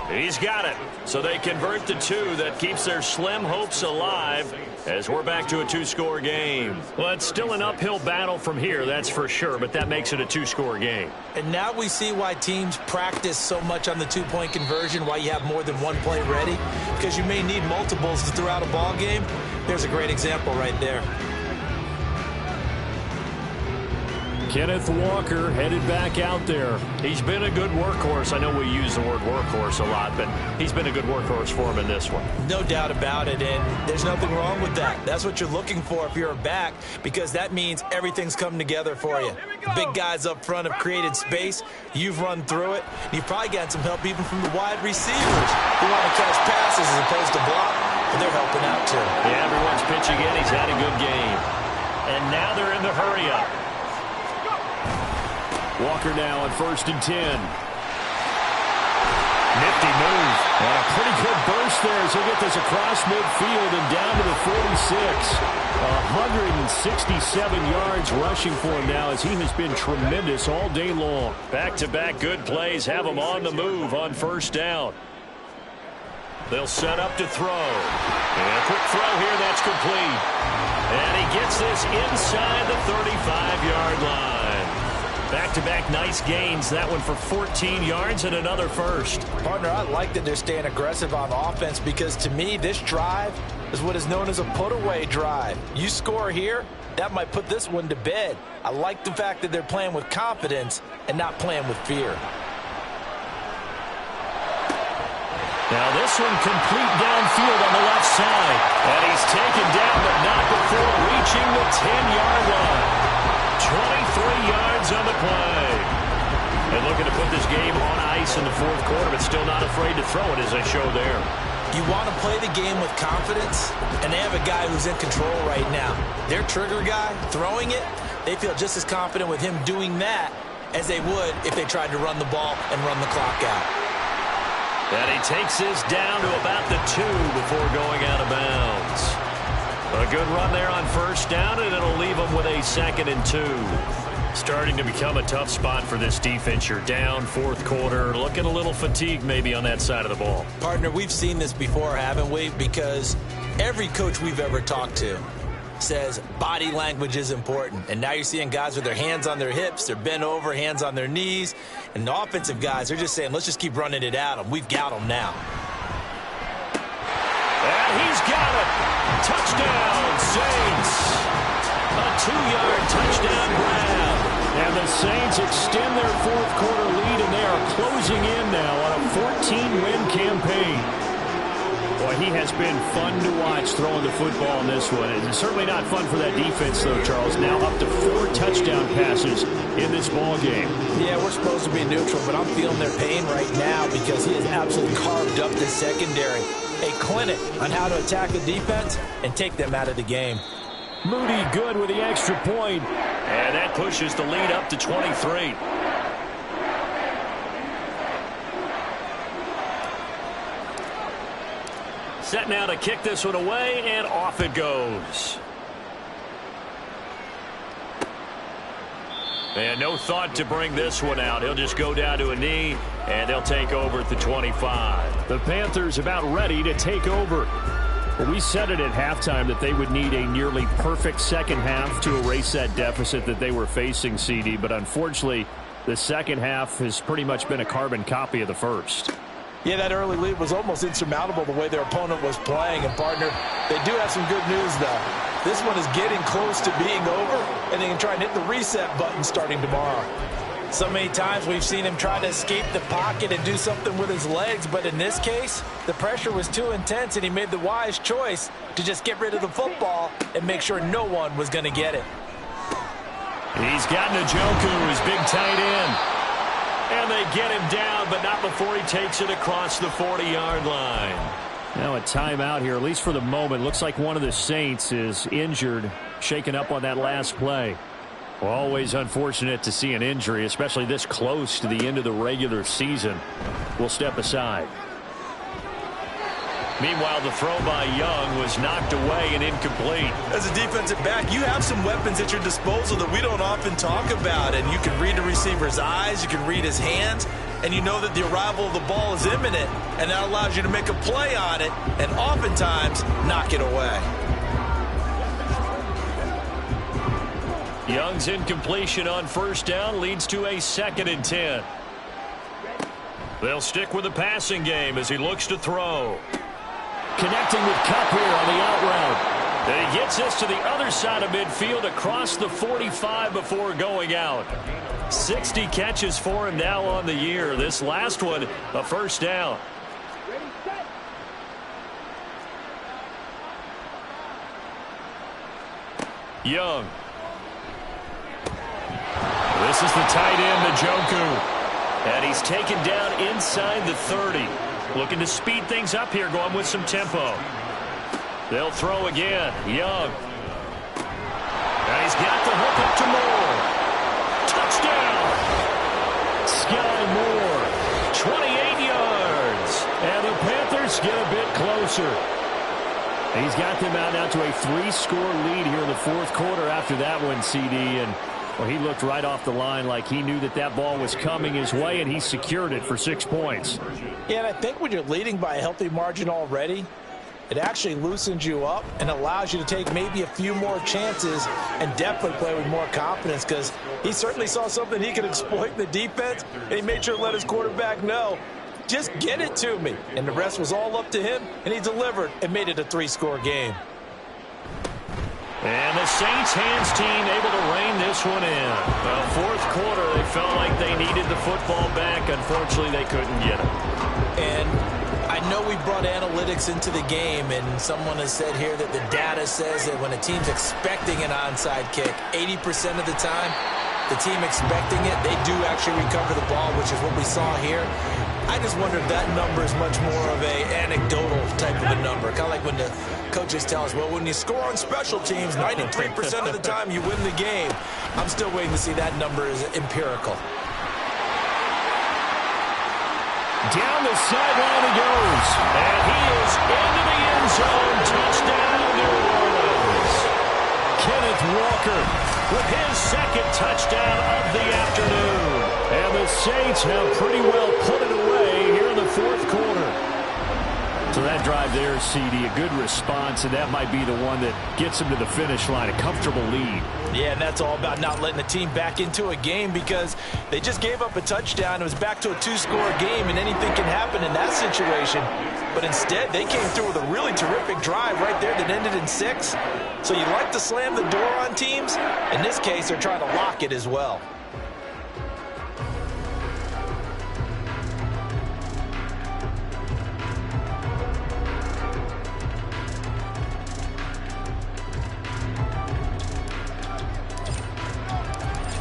He's got it. So they convert to 2. That keeps their slim hopes alive as we're back to a 2-score game. Well, it's still an uphill battle from here, that's for sure, but that makes it a 2-score game. And now we see why teams practice so much on the 2-point conversion, why you have more than one play ready, because you may need multiples throughout a ball game. There's a great example right there. Kenneth Walker headed back out there. He's been a good workhorse. I know we use the word workhorse a lot, but he's been a good workhorse for him in this one. No doubt about it, and there's nothing wrong with that. That's what you're looking for if you're a back, because that means everything's coming together for you. Big guys up front have created space. You've run through it. You've probably gotten some help even from the wide receivers who want to catch passes as opposed to block, but they're helping out too. Yeah, everyone's pitching in. He's had a good game. And now they're in the hurry-up. Walker now on 1st and 10. Nifty move. And a pretty good burst there as he'll get this across midfield and down to the 46. 167 yards rushing for him now as he has been tremendous all day long. Back-to-back good plays have him on the move on 1st down. They'll set up to throw. And a quick throw here, that's complete. And he gets this inside the 35-yard line. Back-to-back nice gains. That one for 14 yards and another first. Partner, I like that they're staying aggressive on offense because to me, this drive is what is known as a put-away drive. You score here, that might put this one to bed. I like the fact that they're playing with confidence and not playing with fear. Now this one complete downfield on the left side. And he's taken down, but not before reaching the 10-yard line. 23 yards on the play. And looking to put this game on ice in the fourth quarter, but still not afraid to throw it, as I show there. You want to play the game with confidence, and they have a guy who's in control right now. Their trigger guy, throwing it, they feel just as confident with him doing that as they would if they tried to run the ball and run the clock out. And he takes this down to about the 2 before going out of bounds. A good run there on first down, and it'll leave them with a 2nd and 2. Starting to become a tough spot for this defense. You're down fourth quarter, looking a little fatigued maybe on that side of the ball. Partner, we've seen this before, haven't we? Because every coach we've ever talked to says body language is important. And now you're seeing guys with their hands on their hips, they're bent over, hands on their knees. And the offensive guys, they're just saying, let's just keep running it at them. We've got them now. And he's got it. Touchdown, Saints. A 2-yard touchdown grab. And the Saints extend their fourth quarter lead, and they are closing in now on a 14-win campaign. Boy, he has been fun to watch throwing the football in this one. It's certainly not fun for that defense, though, Charles. Now up to 4 touchdown passes in this ball game. Yeah, we're supposed to be neutral, but I'm feeling their pain right now because he has absolutely carved up the secondary. A clinic on how to attack the defense and take them out of the game. Moody good with the extra point. And that pushes the lead up to 23. Set now to kick this one away, and off it goes. And no thought to bring this one out. He'll just go down to a knee, and they'll take over at the 25. The Panthers about ready to take over. Well, we said it at halftime that they would need a nearly perfect second half to erase that deficit that they were facing, CD. But unfortunately, the second half has pretty much been a carbon copy of the first. Yeah, that early lead was almost insurmountable the way their opponent was playing. And, partner, they do have some good news, though. This one is getting close to being over, and they can try and hit the reset button starting tomorrow. So many times we've seen him try to escape the pocket and do something with his legs, but in this case, the pressure was too intense, and he made the wise choice to just get rid of the football and make sure no one was going to get it. He's got Njoku, his big tight end. And they get him down, but not before he takes it across the 40-yard line. Now a timeout here, at least for the moment. Looks like one of the Saints is injured, shaken up on that last play. Well, always unfortunate to see an injury, especially this close to the end of the regular season. We'll step aside. Meanwhile, the throw by Young was knocked away and incomplete. As a defensive back, you have some weapons at your disposal that we don't often talk about. And you can read the receiver's eyes, you can read his hands, and you know that the arrival of the ball is imminent. And that allows you to make a play on it and oftentimes knock it away. Young's incompletion on first down leads to a 2nd and 10. They'll stick with the passing game as he looks to throw. Connecting with Kupp here on the out route. And he gets this to the other side of midfield across the 45 before going out. 60 catches for him now on the year. This last one, a first down. Young. This is the tight end, Njoku. And he's taken down inside the 30. Looking to speed things up here, going with some tempo. They'll throw again. Young. And he's got the hook up to Moore. Touchdown! Sky Moore. 28 yards. And the Panthers get a bit closer. He's got them out now to a 3-score lead here in the fourth quarter after that one, CD. And well, he looked right off the line like he knew that that ball was coming his way, and he secured it for 6 points. Yeah, and I think when you're leading by a healthy margin already, It actually loosens you up and allows you to take maybe a few more chances and definitely play with more confidence, because he certainly saw something he could exploit in the defense, and he made sure to let his quarterback know, just get it to me. And the rest was all up to him, and he delivered and made it a 3-score game. And the Saints hands team able to rein this one in. The fourth quarter, they felt like they needed the football back. Unfortunately, they couldn't get it. And I know we brought analytics into the game, and someone has said here that the data says that when a team's expecting an onside kick, 80% of the time, the team expecting it, they do actually recover the ball, which is what we saw here. I just wonder if that number is much more of a anecdotal type of a number. Kind of like when the coaches tell us, well, when you score on special teams, 93% of the time you win the game. I'm still waiting to see that number is empirical. Down the sideline he goes. And he is into the end zone. Touchdown, New Orleans. Kenneth Walker with his second touchdown of the afternoon. And the Saints have pretty well put it away here in the fourth quarter. So that drive there, CD, a good response, and that might be the one that gets them to the finish line, a comfortable lead. Yeah, and that's all about not letting the team back into a game, because they just gave up a touchdown. It was back to a 2-score game, and anything can happen in that situation. But instead, they came through with a really terrific drive right there that ended in 6. So you like to slam the door on teams. In this case, they're trying to lock it as well.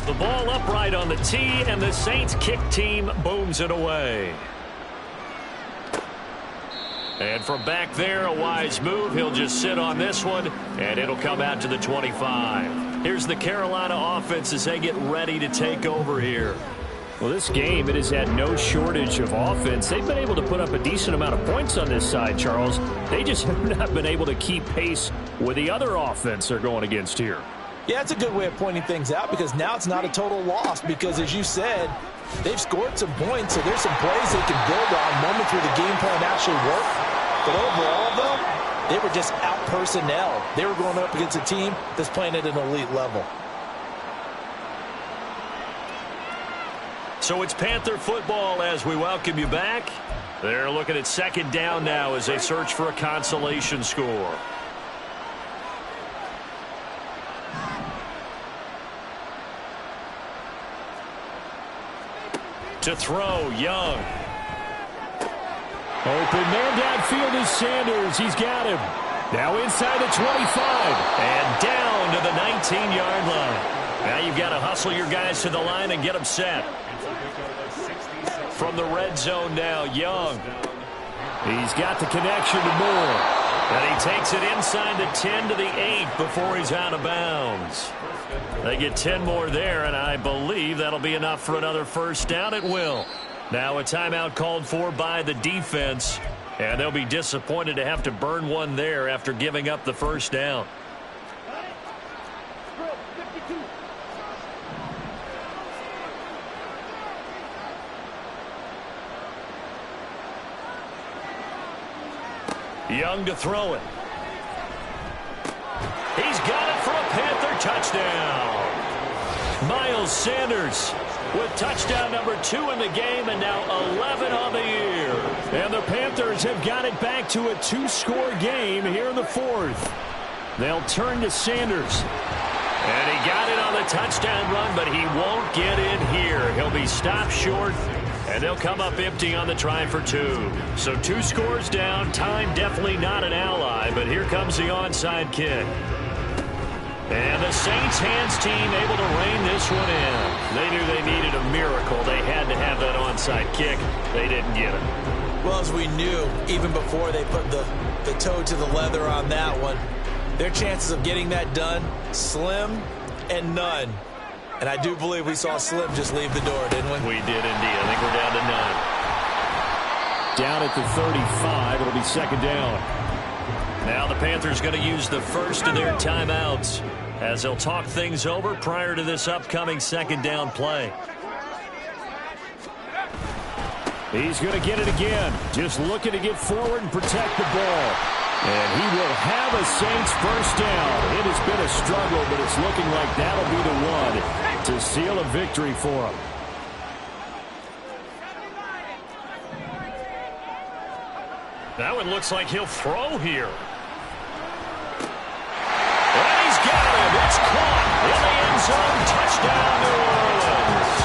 The ball upright on the tee, and the Saints kick team booms it away. And from back there, a wise move. He'll just sit on this one, and it'll come out to the 25. Here's the Carolina offense as they get ready to take over here. Well, this game, it has had no shortage of offense. They've been able to put up a decent amount of points on this side, Charles. They just have not been able to keep pace with the other offense they're going against here. Yeah, that's a good way of pointing things out, because now it's not a total loss, because as you said, they've scored some points, so there's some plays they can build on, moments where the game plan actually worked. But overall, though, they were just out personnel. They were going up against a team that's playing at an elite level. So it's Panther football as we welcome you back. They're looking at second down now as they search for a consolation score. To throw, Young. Open man downfield is Sanders. He's got him. Now inside the 25. And down to the 19-yard line. Now you've got to hustle your guys to the line and get them set. From the red zone now, Young. He's got the connection to Moore. And he takes it inside the 10 to the 8 before he's out of bounds. They get 10 more there, and I believe that'll be enough for another first down. It will. Now a timeout called for by the defense, and they'll be disappointed to have to burn one there after giving up the first down. Young to throw it. He's got it for a Panther touchdown. Miles Sanders with touchdown number 2 in the game, and now 11 on the year. And the Panthers have got it back to a 2-score game here in the fourth. They'll turn to Sanders. And he got it on the touchdown run, but he won't get in here. He'll be stopped short, and they'll come up empty on the try for 2. So 2 scores down. Time definitely not an ally, but here comes the onside kick. And the Saints hands team able to rein this one in. They knew they needed a miracle. They had to have that onside kick. They didn't get it. Well, as we knew, even before they put the toe to the leather on that one, their chances of getting that done, slim and none. And I do believe we saw Slim just leave the door, didn't we? We did indeed. I think we're down to none. Down at the 35, it'll be second down. Now the Panthers going to use the first of their timeouts as they'll talk things over prior to this upcoming second down play. He's going to get it again. Just looking to get forward and protect the ball. And he will have a Saints first down. It has been a struggle, but it's looking like that'll be the one to seal a victory for him. That one looks like he'll throw here. And he's got him. It's caught in the end zone. Touchdown, New Orleans.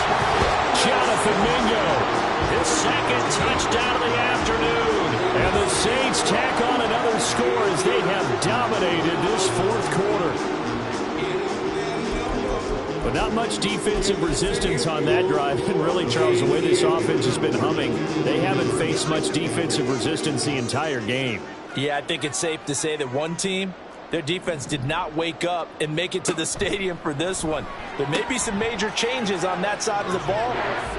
Jonathan Mingo, his second touchdown of the afternoon. And the Saints tack on another score as they have dominated this fourth quarter. But not much defensive resistance on that drive. And really, Charles, the way this offense has been humming, they haven't faced much defensive resistance the entire game. Yeah, I think it's safe to say that one team, their defense did not wake up and make it to the stadium for this one. There may be some major changes on that side of the ball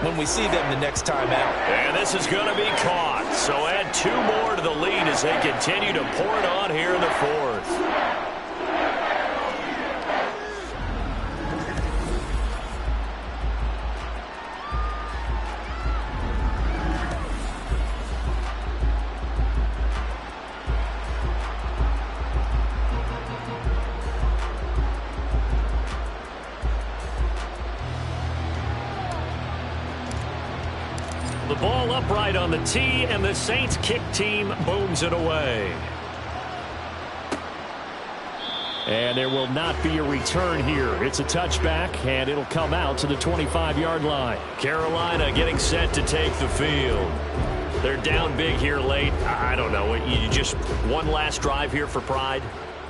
when we see them the next time out. And this is going to be caught. So add 2 more to the lead as they continue to pour it on here in the fourth. The ball upright on the tee, and the Saints kick team booms it away. And there will not be a return here. It's a touchback, and it'll come out to the 25-yard line. Carolina getting set to take the field. They're down big here late. I don't know. You just one last drive here for pride?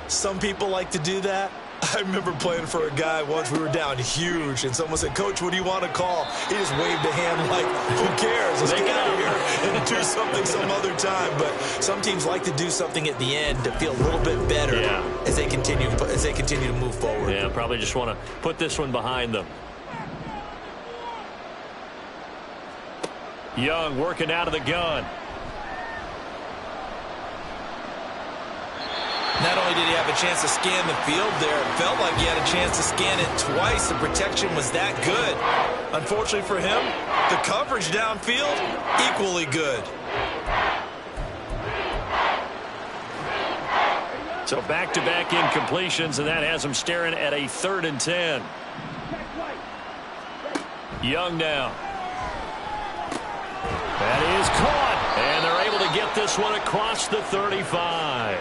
Some people like to do that. I remember playing for a guy once. We were down huge, and someone said, "Coach, what do you want to call?" He just waved a hand like, "Who cares? Let's get out of here and do something some other time." But some teams like to do something at the end to feel a little bit better as they continue to move forward. Yeah, probably just want to put this one behind them. Young working out of the gun. Not only did he have a chance to scan the field there, it felt like he had a chance to scan it twice. The protection was that good. Unfortunately for him, the coverage downfield, equally good. So back-to-back incompletions, and that has him staring at a 3rd and 10. Young now. That is caught, and they're able to get this one across the 35.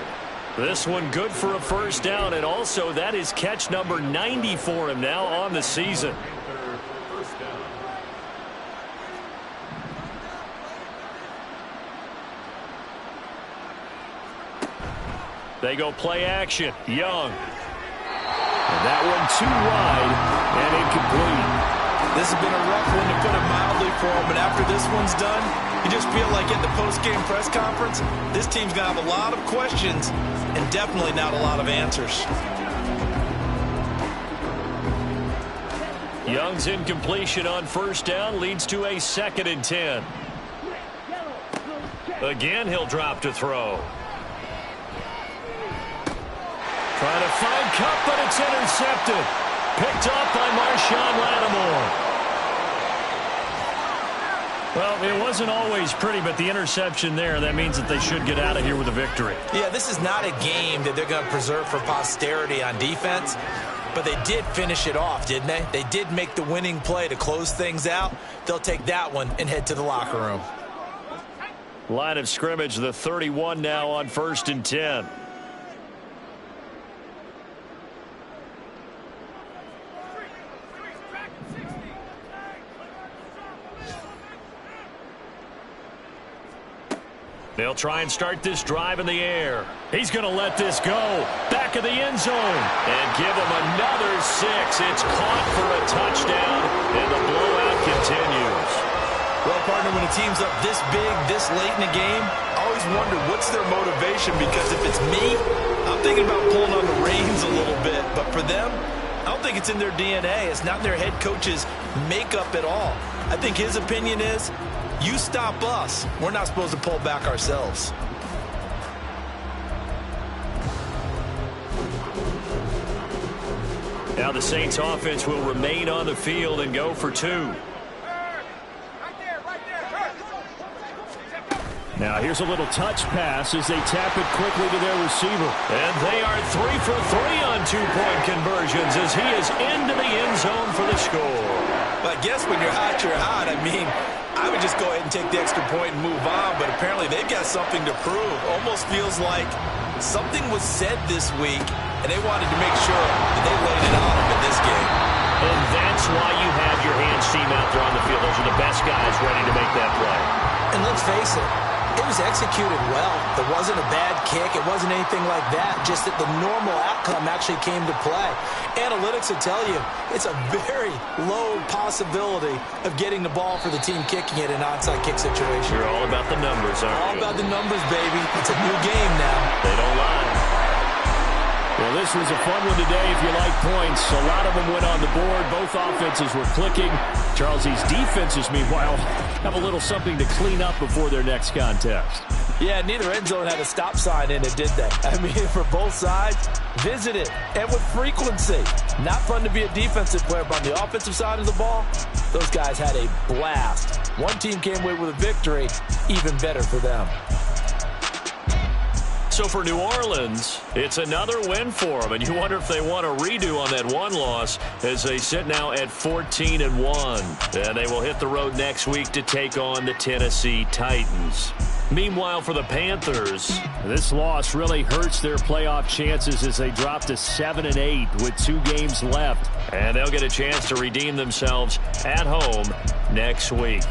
This one good for a first down, and also that is catch number 90 for him now on the season. They go play action. Young. And that one too wide and incomplete. This has been a rough one, to put it mildly, for him, but after this one's done, you just feel like at the post-game press conference, this team's going to have a lot of questions and definitely not a lot of answers. Young's incompletion on first down leads to a 2nd and 10. Again, he'll drop to throw. Trying to find Cup, but it's intercepted. Picked up by Marshawn Lattimore. Well, it wasn't always pretty, but the interception there, that means that they should get out of here with a victory. Yeah, this is not a game that they're going to preserve for posterity on defense, but they did finish it off, didn't they? They did make the winning play to close things out. They'll take that one and head to the locker room. Line of scrimmage, the 31 now on 1st and 10. They'll try and start this drive in the air. He's going to let this go. Back of the end zone. And give him another 6. It's caught for a touchdown, and the blowout continues. Well, partner, when a team's up this big, this late in the game, I always wonder what's their motivation, because if it's me, I'm thinking about pulling on the reins a little bit. But for them, I don't think it's in their DNA. It's not in their head coach's makeup at all. I think his opinion is, you stop us, we're not supposed to pull back ourselves. Now the Saints offense will remain on the field and go for 2. Now here's a little touch pass as they tap it quickly to their receiver. And they are 3 for 3 on two-point conversions as he is into the end zone for the score. But I guess when you're hot, you're hot. I mean, I would just go ahead and take the extra point and move on, but apparently they've got something to prove. Almost feels like something was said this week, and they wanted to make sure that they laid it on them in this game. And that's why you have your hands team out there on the field. Those are the best guys ready to make that play. And let's face it, it was executed well. There wasn't a bad kick. It wasn't anything like that. Just that the normal outcome actually came to play. Analytics will tell you it's a very low possibility of getting the ball for the team kicking it in an onside kick situation. You're all about the numbers, aren't you? All about the numbers, baby. It's a new game now. They don't lie. Well, this was a fun one today if you like points. A lot of them went on the board. Both offenses were clicking. Charles, these defenses, meanwhile, have a little something to clean up before their next contest. Yeah, neither end zone had a stop sign in it, did they? I mean, for both sides, visit it, and with frequency. Not fun to be a defensive player, but on the offensive side of the ball, those guys had a blast. One team came away with a victory, even better for them. So for New Orleans, it's another win for them, and you wonder if they want a redo on that one loss as they sit now at 14-1. And they will hit the road next week to take on the Tennessee Titans. Meanwhile, for the Panthers, this loss really hurts their playoff chances as they drop to 7-8 with 2 games left. And they'll get a chance to redeem themselves at home next week.